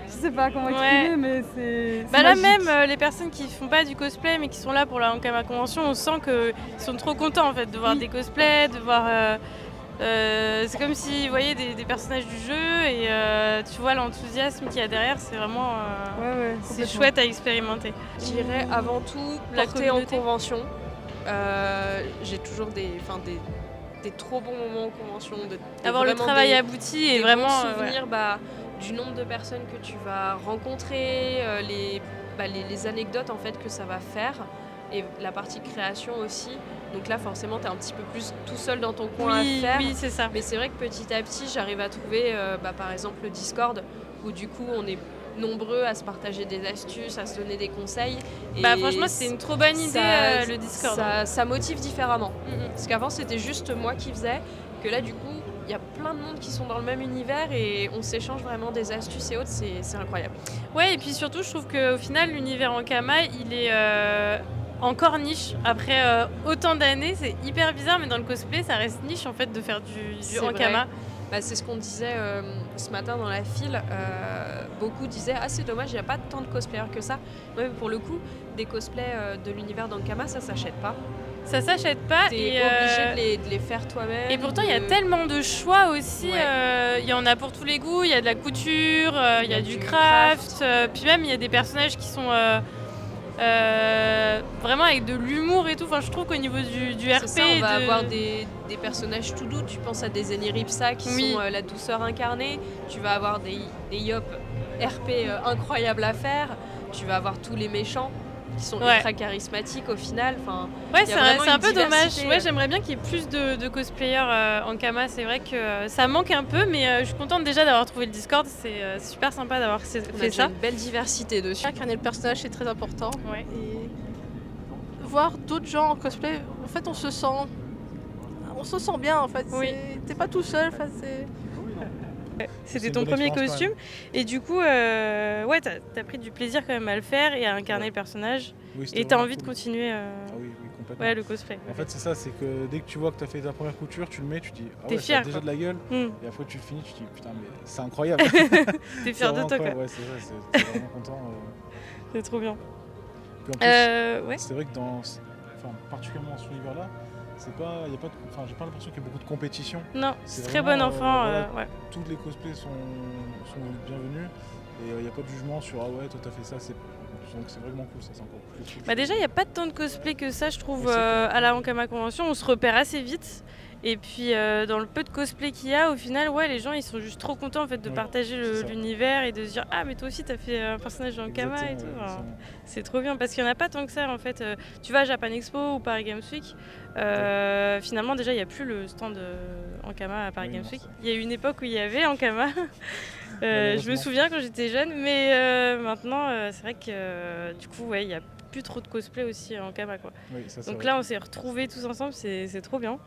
je sais pas comment exprimer, mais c'est là magique. même, les personnes qui font pas du cosplay, mais qui sont là pour la Ankama Convention, on sent qu'ils sont trop contents en fait de voir des cosplays, de voir... c'est comme s'ils voyaient des personnages du jeu, et tu vois l'enthousiasme qu'il y a derrière, c'est vraiment c'est chouette à expérimenter. Je dirais avant tout La porter en communauté. convention. J'ai toujours des trop bons moments en convention. Avoir le travail abouti et des vraiment, bons souvenirs du nombre de personnes que tu vas rencontrer, les anecdotes en fait que ça va faire, et la partie création aussi. Donc là forcément tu es un petit peu plus tout seul dans ton coin à faire. Oui, c'est ça. Mais c'est vrai que petit à petit j'arrive à trouver par exemple le Discord, où du coup on est nombreux à se partager des astuces, à se donner des conseils. Et franchement c'est une trop bonne idée le Discord. Ça motive différemment. Parce qu'avant c'était juste moi qui faisais, que là du coup il y a plein de monde qui sont dans le même univers et on s'échange vraiment des astuces et autres, c'est incroyable. Ouais, et puis surtout je trouve qu'au final l'univers Ankama il est encore niche. Après autant d'années, c'est hyper bizarre, mais dans le cosplay ça reste niche en fait de faire du Ankama. C'est ce qu'on disait ce matin dans la file. Beaucoup disaient « Ah, c'est dommage, il n'y a pas tant de cosplayers que ça. » Ouais, pour le coup, des cosplays de l'univers d'Ankama, ça s'achète pas. Ça s'achète pas. T'es obligé de les faire toi-même. Et pourtant, il y a tellement de choix aussi. Il y en a pour tous les goûts. Il y a de la couture, il y a du craft. Puis même, il y a des personnages qui sont... vraiment avec de l'humour et tout. Enfin, je trouve qu'au niveau du RP, ça, on va avoir des personnages tout doux. Tu penses à des Eniripsa qui sont la douceur incarnée. Tu vas avoir des Yop RP incroyables à faire. Tu vas avoir tous les méchants qui sont ultra charismatiques au final. Enfin, c'est un peu dommage. Ouais, j'aimerais bien qu'il y ait plus de cosplayers Ankama. C'est vrai que ça manque un peu, mais je suis contente déjà d'avoir trouvé le Discord. C'est super sympa d'avoir fait ça. Une belle diversité dessus. Incarner le personnage, c'est très important. Ouais. Et voir d'autres gens en cosplay, en fait, on se sent bien. En fait, t'es pas tout seul. C'était ton premier costume et du coup t'as pris du plaisir quand même à le faire et à incarner le personnage, et t'as envie de continuer oui, complètement. le cosplay. En fait c'est ça, c'est que dès que tu vois que tu as fait ta première couture, tu le mets, tu te dis t'es ça fier, a déjà de la gueule, et après tu le finis, tu te dis putain mais c'est incroyable. T'es fier de toi quoi. Ouais, c'est ça, c'est vraiment content. C'est trop bien. Puis en plus, c'est vrai que particulièrement dans cet univers là, j'ai pas l'impression qu'il y a beaucoup de compétition. Non, c'est très bon enfant. Tous les cosplays sont bienvenus, et il n'y a pas de jugement sur toi t'as fait ça, donc c'est vraiment cool, ça c'est encore plus cool. Déjà il n'y a pas tant de cosplay que ça, je trouve, à la Ankama Convention. On se repère assez vite. Et puis dans le peu de cosplay qu'il y a, au final, les gens ils sont juste trop contents en fait de partager l'univers et de se dire ah mais toi aussi t'as fait un personnage dans Ankama et tout. C'est trop bien parce qu'il n'y en a pas tant que ça en fait. Tu vas à Japan Expo ou Paris Games Week, finalement déjà il n'y a plus le stand Ankama à Paris Games Week. Il y a eu une époque où il y avait Ankama. Je me souviens quand j'étais jeune, mais maintenant c'est vrai que du coup il n'y a plus trop de cosplay aussi en Ankama quoi. Donc là on s'est retrouvés tous ensemble, c'est trop bien.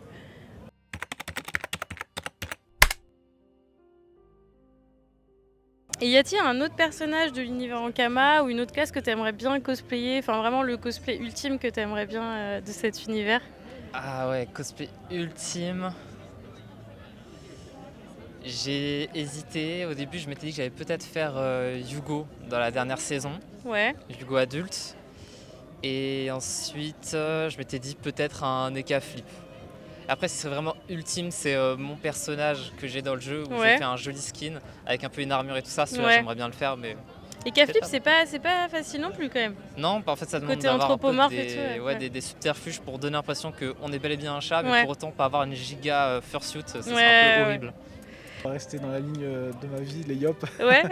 Et y a-t-il un autre personnage de l'univers Ankama ou une autre classe que tu aimerais bien cosplayer, enfin vraiment le cosplay ultime que tu aimerais bien de cet univers? Ah ouais, cosplay ultime. J'ai hésité, au début je m'étais dit que j'allais peut-être faire Yugo dans la dernière saison. Ouais. Yugo adulte. Et ensuite je m'étais dit peut-être un Eka Flip. Après, si c'est vraiment ultime, c'est mon personnage que j'ai dans le jeu, où j'ai fait un joli skin avec un peu une armure et tout ça. Celui-là, j'aimerais bien le faire, mais Et Caflip, c'est pas facile non plus quand même. Non, en fait ça demande Côté d'avoir un peu anthropomorphe et tout, ouais. des subterfuges pour donner l'impression qu'on est bel et bien un chat, mais Ouais. pour autant pas avoir une giga fursuit, ça serait un Ouais, peu ouais. horrible. On va rester dans la ligne de ma vie, les yop. Ouais.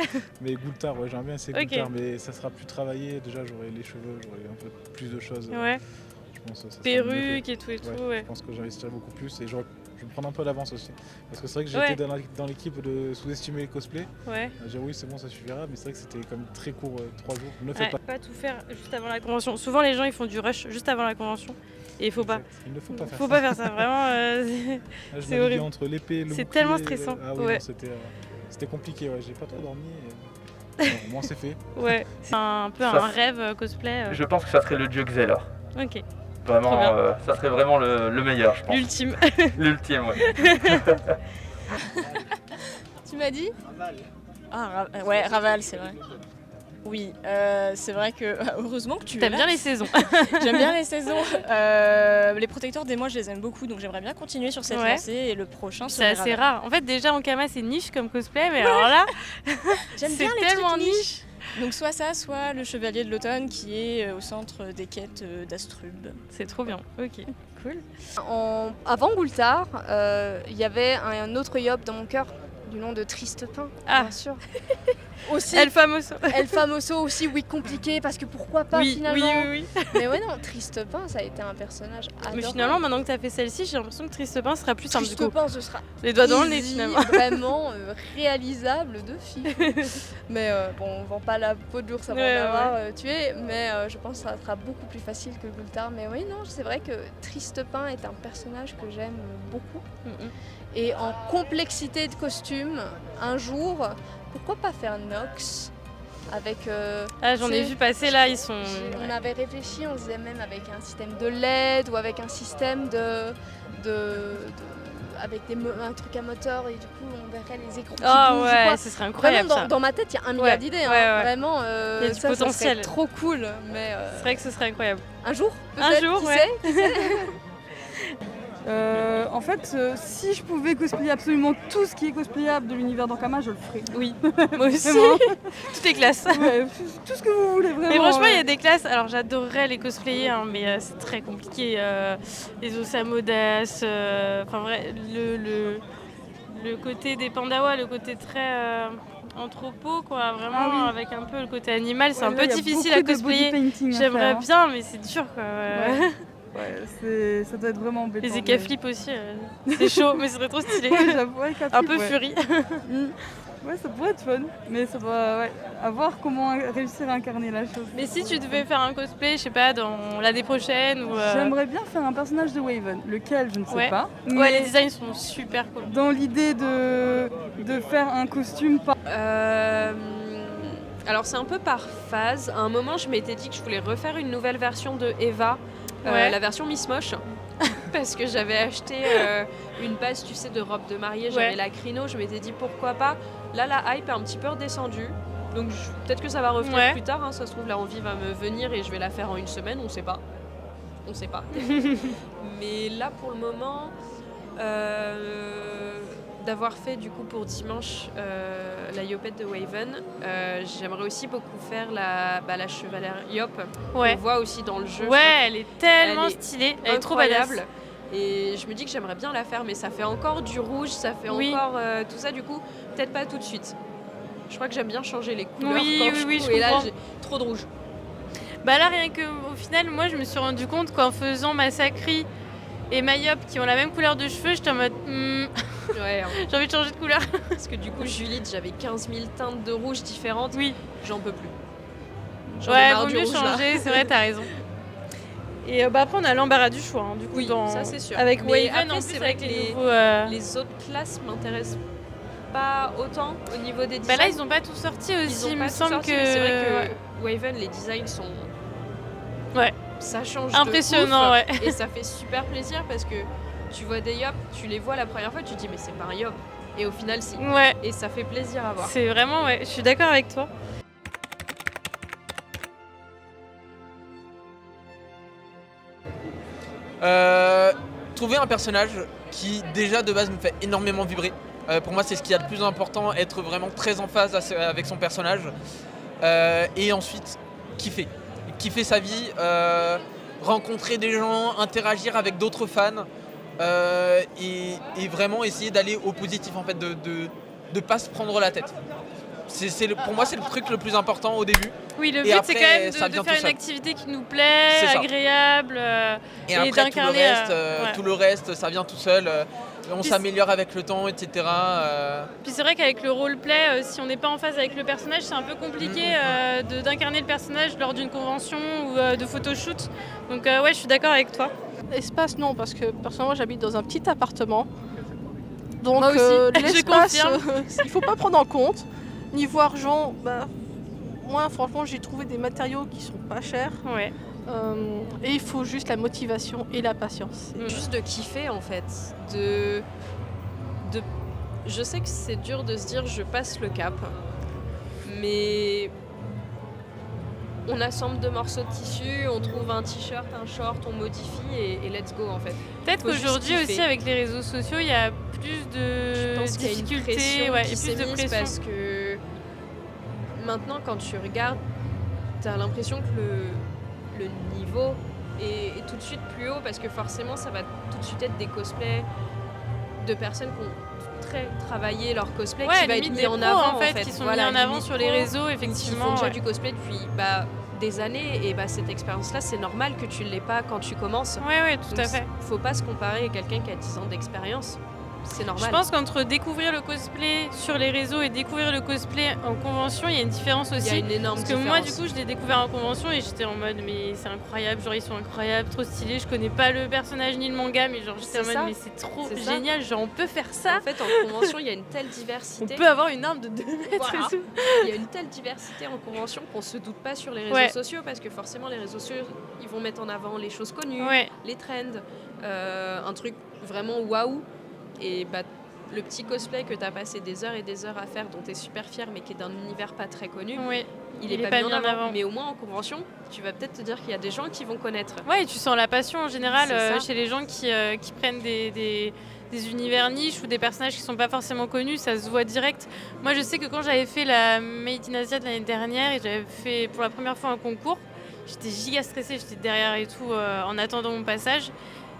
Mais Goultard, ouais, j'aimerais bien essayer Ok. Goultard, mais ça sera plus travaillé. Déjà, j'aurai les cheveux, j'aurai un peu plus de choses. Ouais. Je pense que ça sera Perruque mieux fait. et tout, ouais. Je pense que j'investirai beaucoup plus et je vais me prendre un peu d'avance aussi. Parce que c'est vrai que Ouais. j'étais dans l'équipe de sous-estimer les cosplays. Ouais. Dire oui, c'est bon, ça suffira, mais c'est vrai que c'était quand même très court, 3 jours. Ne le Ouais, faites pas. pas tout faire juste avant la convention. Souvent les gens ils font du rush juste avant la convention et il faut pas. Il ne faut pas faire Faut ça. pas faire ça, vraiment. Là, je c'est naviguais horrible. entre l'épée et le C'est bouclier, tellement stressant. Ah oui, Ouais. non, c'était compliqué, ouais. J'ai pas trop dormi. Bon, au moins c'est fait. Ouais, c'est un peu Ça, un rêve cosplay. Je pense que ça serait le dieu Xelor. Ok, Vraiment, Trop bien. ça serait vraiment le meilleur, je pense. l'ultime. L'ultime, ouais. Tu m'as dit Raval. Ah, ouais, Raval, c'est vrai. Oui, c'est vrai que heureusement que tu es T'aimes là. bien les saisons. J'aime bien les saisons. Les protecteurs des mois, je les aime beaucoup, donc j'aimerais bien continuer sur cette Ouais. lancée et le prochain C'est serait assez Raval. rare. En fait déjà Ankama c'est niche comme cosplay, mais alors là, J'aime c'est bien les tellement trucs niche. Donc soit ça, soit le Chevalier de l'Automne qui est au centre des quêtes d'Astrub. C'est trop bien. Ok, cool. Avant Goultard, il y avait un autre yop dans mon cœur du nom de Triste Pain, Ah. bien sûr. Aussi, El Famoso. El Famoso aussi, oui, compliqué, parce que pourquoi pas Oui, finalement. oui. Mais ouais, non, Triste Pain, ça a été un personnage adorable. Mais finalement maintenant que t'as fait celle-ci, j'ai l'impression que Triste Pain sera plus simple du Triste coup. Pain, ce sera Les doigts dans le nez easy, finalement. vraiment réalisable de fille. Mais bon, on vend pas la peau de l'ours avant Ouais, d'avoir tué, mais je pense que ça sera beaucoup plus facile que Goultard. Mais oui, non, c'est vrai que Triste Pain est un personnage que j'aime beaucoup. Et en complexité de costume, un jour, pourquoi pas faire Nox avec. Ah, j'en ai tu sais, vu passer là, ils sont. on avait réfléchi, on se disait même avec un système de LED ou avec un système avec un truc à moteur et du coup on verrait les écrans qui Ah bougent ou ouais, quoi. ce serait incroyable. Vraiment, ça. dans ma tête, il y a un milliard Ouais, d'idées. ouais, hein. ouais. Vraiment, Il y a du ça potentiel. serait trop cool. Mais C'est vrai que ce serait incroyable. un jour, Un peut-être, jour, qui ouais. sait, qui sait. En fait, si je pouvais cosplayer absolument tout ce qui est cosplayable de l'univers d'Ankama, je le ferais. Oui, moi aussi. Vraiment. Toutes les classes. Ouais, tout ce que vous voulez, vraiment. Mais franchement, il y a ouais. des classes. Alors, j'adorerais les cosplayer, hein, mais c'est très compliqué. Les Osamodas, enfin, vrai, le côté des Pandawa, le côté très anthropo, quoi. Vraiment, Ah oui. avec un peu le côté animal, c'est Ouais, un là, peu il y a difficile beaucoup à de body cosplayer. painting à J'aimerais faire, hein. bien, mais c'est dur, quoi. Ouais. Ouais, ça doit être vraiment embêtant. Les écaflips aussi, c'est chaud, mais ce serait trop stylé. Ouais, j'avoue, ouais, Un Caflip, peu ouais. furie. Ouais, ça pourrait être fun, mais ça doit à voir comment réussir à incarner la chose. Mais si tu devais faire un cosplay, je sais pas, dans l'année prochaine ou. J'aimerais bien faire un personnage de Waven, lequel je ne sais Ouais. pas. Ouais, mais les designs sont super cool. dans l'idée de faire un costume pas. Alors c'est un peu par phase. À un moment, je m'étais dit que je voulais refaire une nouvelle version de Eva, Ouais. la version Miss Moche, parce que j'avais acheté une base, tu sais, de robe de mariée. J'avais Ouais. la crino. Je m'étais dit pourquoi pas. Là, la hype est un petit peu redescendue. Donc peut-être que ça va revenir Ouais. plus tard. Hein. Ça se trouve, la envie va me venir et je vais la faire en une semaine. On sait pas. On sait pas. Mais là, pour le moment, d'avoir fait du coup pour dimanche la Yopette de Waven, j'aimerais aussi beaucoup faire la chevalière Yop. Ouais. On voit aussi dans le jeu. Ouais, elle est tellement Elle est stylée, elle est trop badass. incroyable. Et je me dis que j'aimerais bien la faire, mais ça fait encore du rouge, ça fait Oui. encore tout ça, du coup, peut-être pas tout de suite. Je crois que j'aime bien changer les couleurs Oui, quand oui, je oui, trouve, je et là comprends. j'ai trop de rouge. Bah là, rien que au final, moi je me suis rendu compte qu'en faisant Massacri et Mayop qui ont la même couleur de cheveux, j'étais en mode Ouais, hein. j'ai envie de changer de couleur. Parce que du coup, Julite, j'avais 15 000 teintes de rouge différentes. Oui. J'en peux plus. J'en ai Ouais, marre vaut du mieux rouge, là. changer, c'est vrai, t'as raison. Et bah après, on a l'embarras du choix, hein, du coup, Oui, dans... ça c'est sûr. avec Mais Waven, après, en c'est plus, vrai avec que les les, nouveaux... les autres classes m'intéressent pas autant au niveau des designs. Bah là, ils ont pas tout sorti aussi, Ils ont il pas me tout semble sorti, que... mais c'est vrai que Waven, les designs sont... Ouais. Ça change Impressionnant, de ouf, ouais. Et ça fait super plaisir parce que tu vois des Yop, tu les vois la première fois, tu te dis mais c'est pas un Yop. Et au final, si. Ouais. Et ça fait plaisir à voir. C'est vraiment, ouais, je suis d'accord avec toi. Trouver un personnage qui déjà de base me fait énormément vibrer. Pour moi c'est ce qu'il y a de plus important, être vraiment très en phase avec son personnage. et ensuite kiffer sa vie, rencontrer des gens, interagir avec d'autres fans et vraiment essayer d'aller au positif en fait, de pas se prendre la tête. Pour moi c'est le truc le plus important au début. Oui, le Et but après, c'est quand même ça de vient faire tout une seul. activité qui nous plaît, C'est ça. agréable, Et après d'incarner. tout le reste ça vient tout seul, on Puis s'améliore avec le temps, etc. Puis c'est vrai qu'avec le roleplay, si on n'est pas en phase avec le personnage, c'est un peu compliqué d'incarner le personnage lors d'une convention ou de photoshoot. Donc ouais, je suis d'accord avec toi. Espace, non, parce que personnellement, j'habite dans un petit appartement. Donc, Moi aussi, je l'espace, confirme. il faut pas prendre en compte. Niveau argent, moi, franchement, j'ai trouvé des matériaux qui sont pas chers. Ouais. Et il faut juste la motivation et la patience. Juste de kiffer en fait. Je sais que c'est dur de se dire je passe le cap, mais on assemble 2 morceaux de tissu, on trouve un t-shirt, un short, on modifie et let's go en fait. Peut-être Faut juste qu'aujourd'hui kiffer. aussi avec les réseaux sociaux, il y a plus de Je pense qu'il y a une difficultés, pression ouais, qui et s'est plus de mise pression. parce que maintenant quand tu regardes, t'as l'impression que le niveau est tout de suite plus haut parce que forcément ça va tout de suite être des cosplays de personnes qui ont très travaillé leur cosplay Ouais, qui va être limite mis des en pros, avant en fait, qui sont mis en avant limite sur les pros, réseaux, qui effectivement. font déjà Ouais. du cosplay depuis des années et cette expérience là c'est normal que tu l'aies pas quand tu commences. Ouais, tout à fait. Faut pas se comparer à quelqu'un qui a 10 ans d'expérience. C'est normal. Je pense qu'entre découvrir le cosplay sur les réseaux et découvrir le cosplay en convention, il y a une différence aussi. Il y a une énorme Parce que moi, du différence. coup, je l'ai découvert en convention et j'étais en mode, mais c'est incroyable, genre ils sont incroyables, trop stylés. Je connais pas le personnage ni le manga, mais genre j'étais en C'est mode, ça. mais c'est trop C'est ça. génial, genre on peut faire ça. En fait, en convention, il y a une telle On diversité. peut avoir une arme de 2 mètres Voilà. et tout. Il y a une telle diversité en convention qu'on se doute pas sur les réseaux Ouais. sociaux parce que forcément les réseaux sociaux ils vont mettre en avant les choses connues, Ouais. les trends, un truc vraiment waouh. Et le petit cosplay que tu as passé des heures et des heures à faire, dont tu es super fier mais qui est d'un univers pas très connu, Ouais. il est pas mis en avant. Mais au moins en convention, tu vas peut-être te dire qu'il y a des gens qui vont connaître. Ouais, et tu sens la passion en général C'est ça. chez les gens qui prennent des univers niches ou des personnages qui sont pas forcément connus, ça se voit direct. Moi, je sais que quand j'avais fait la Made in Asia de l'année dernière et j'avais fait pour la première fois un concours, j'étais giga stressée, j'étais derrière et tout en attendant mon passage.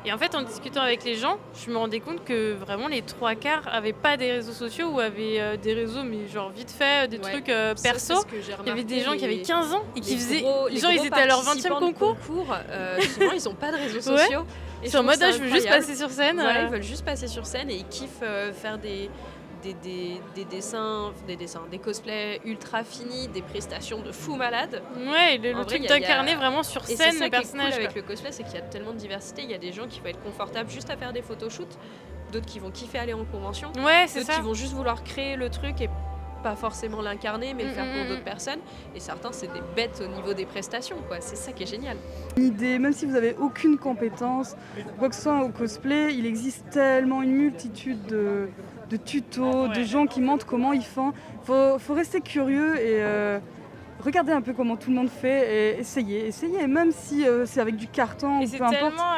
Et en fait, en discutant avec les gens, je me rendais compte que vraiment les 3/4 avaient pas des réseaux sociaux ou avaient des réseaux, mais genre vite fait, des Ouais. trucs Ça, c'est perso. ce que j'ai Il y avait remarqué, des gens qui avaient 15 ans et qui les faisaient. gros- Les les gens, ils gros étaient à leur 20e participants de concours. souvent, ils ont pas de réseaux Ouais. sociaux. Et Ils je sont en trouve mode, ça ah, je veux juste incroyable. passer sur scène. Voilà, ils veulent juste passer sur scène et ils kiffent faire des dessins, des cosplays ultra finis, des prestations de fou malade. Ouais, le En vrai, truc il y a- d'incarner vraiment sur Et scène c'est ça le qui est personnage. cool avec quoi. le cosplay, c'est qu'il y a tellement de diversité. Il y a des gens qui vont être confortables juste à faire des photoshoots, d'autres qui vont kiffer aller en convention, Ouais, c'est d'autres ça. qui vont juste vouloir créer le truc et pas forcément l'incarner, mais le faire pour Mm. d'autres personnes. Et certains, c'est des bêtes au niveau des prestations, quoi. C'est ça qui est génial. Une idée, même si vous n'avez aucune compétence, quoi que ce soit au cosplay, il existe tellement une multitude de tutos, de gens qui montrent comment ils font. Faut rester curieux et regarder un peu comment tout le monde fait et essayer, même si c'est avec du carton Et ou c'est peu importe. tellement,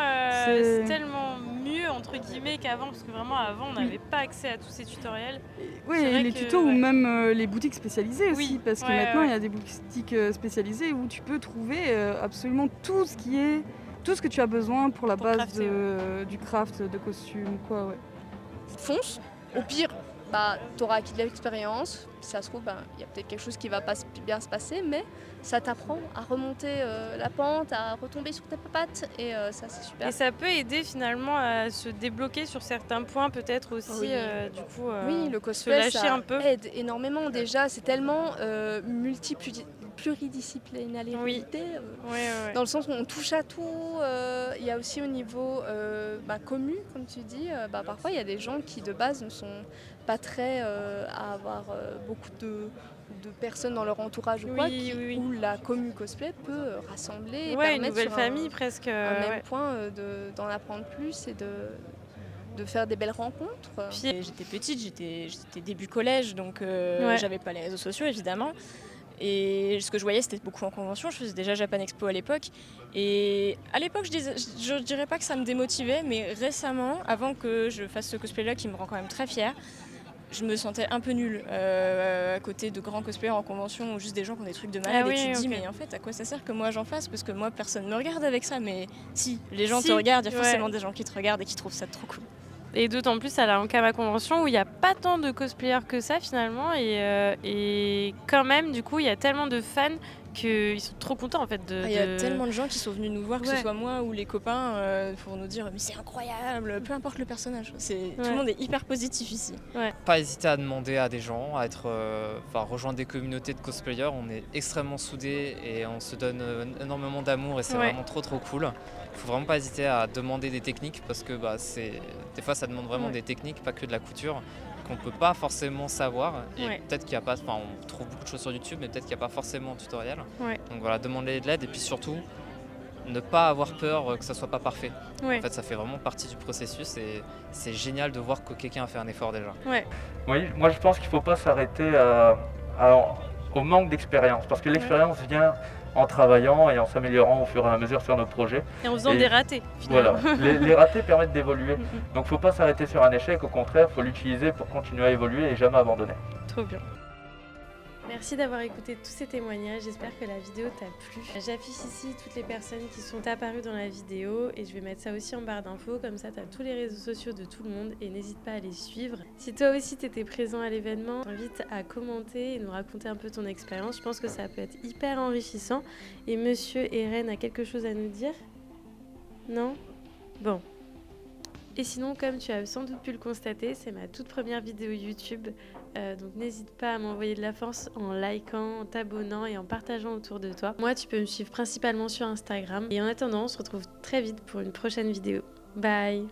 c'est- c'est tellement mieux entre guillemets qu'avant, parce que vraiment avant on n'avait pas accès à tous ces tutoriels. Oui, C'est et vrai les que, tutos ou ouais. même les boutiques spécialisées aussi, Oui, parce que ouais, maintenant ouais. il y a des boutiques spécialisées où tu peux trouver absolument tout ce que tu as besoin pour la Pour base crafter, du craft, de costume, quoi, ouais. Fonce. Au pire, t'auras acquis de l'expérience. Si ça se trouve, il y a peut-être quelque chose qui va pas bien se passer, mais ça t'apprend à remonter la pente, à retomber sur tes pattes, et ça c'est super. Et ça peut aider finalement à se débloquer sur certains points peut-être aussi, Oui. du coup, Oui, le se cosplay, lâcher ça un peu. aide énormément déjà. C'est tellement pluridisciplinarité, Oui. Ouais. dans le sens où on touche à tout. Il y a aussi au niveau commu, comme tu dis, parfois il y a des gens qui de base ne sont pas très à avoir beaucoup de personnes dans leur entourage ou quoi, Oui. où la commu cosplay peut rassembler et Ouais, une permettre nouvelle sur famille presque. un même ouais. point d'en apprendre plus et de faire des belles rencontres. J'étais petite, j'étais début collège, donc Ouais. j'avais pas les réseaux sociaux évidemment. Et ce que je voyais, c'était beaucoup en convention. Je faisais déjà Japan Expo à l'époque. Et à l'époque, je dirais pas que ça me démotivait, mais récemment, avant que je fasse ce cosplay-là qui me rend quand même très fière, je me sentais un peu nulle à côté de grands cosplayers en convention ou juste des gens qui ont des trucs de malade et tu te dis mais en fait à quoi ça sert que moi j'en fasse parce que moi personne me regarde avec ça, mais si les gens te regardent, il y a forcément des gens qui te regardent et qui trouvent ça trop cool. Et d'autant plus à la Ankama Convention où il n'y a pas tant de cosplayers que ça finalement et quand même du coup il y a tellement de fans qu'ils sont trop contents en fait Il y a tellement de gens qui sont venus nous voir, que ce soit moi ou les copains, pour nous dire mais c'est incroyable, peu importe le personnage. Tout le monde est hyper positif ici. Pas hésiter à demander à des gens, à être, rejoindre des communautés de cosplayers. On est extrêmement soudés et on se donne énormément d'amour et c'est vraiment trop cool. Il faut vraiment pas hésiter à demander des techniques parce que des fois ça demande vraiment des techniques, pas que de la couture, qu'on peut pas forcément savoir et peut-être qu'il y a pas, on trouve beaucoup de choses sur YouTube mais peut-être qu'il n'y a pas forcément de tutoriel. Donc voilà, demander de l'aide et puis surtout ne pas avoir peur que ça soit pas parfait. En fait ça fait vraiment partie du processus et c'est génial de voir que quelqu'un a fait un effort déjà. Oui, moi je pense qu'il faut pas s'arrêter au manque d'expérience parce que l'expérience vient en travaillant et en s'améliorant au fur et à mesure sur nos projets. Et en faisant des ratés, finalement. Voilà, les ratés permettent d'évoluer. Donc il ne faut pas s'arrêter sur un échec, au contraire, il faut l'utiliser pour continuer à évoluer et jamais abandonner. Trop bien. Merci d'avoir écouté tous ces témoignages, j'espère que la vidéo t'a plu. J'affiche ici toutes les personnes qui sont apparues dans la vidéo et je vais mettre ça aussi en barre d'infos, comme ça t'as tous les réseaux sociaux de tout le monde et n'hésite pas à les suivre. Si toi aussi t'étais présent à l'événement, je t'invite à commenter et nous raconter un peu ton expérience, je pense que ça peut être hyper enrichissant. Et Monsieur Eren a quelque chose à nous dire? Non? Bon. Et sinon, comme tu as sans doute pu le constater, c'est ma toute première vidéo YouTube. Donc n'hésite pas à m'envoyer de la force en likant, en t'abonnant et en partageant autour de toi. Moi, tu peux me suivre principalement sur Instagram. Et en attendant, on se retrouve très vite pour une prochaine vidéo. Bye!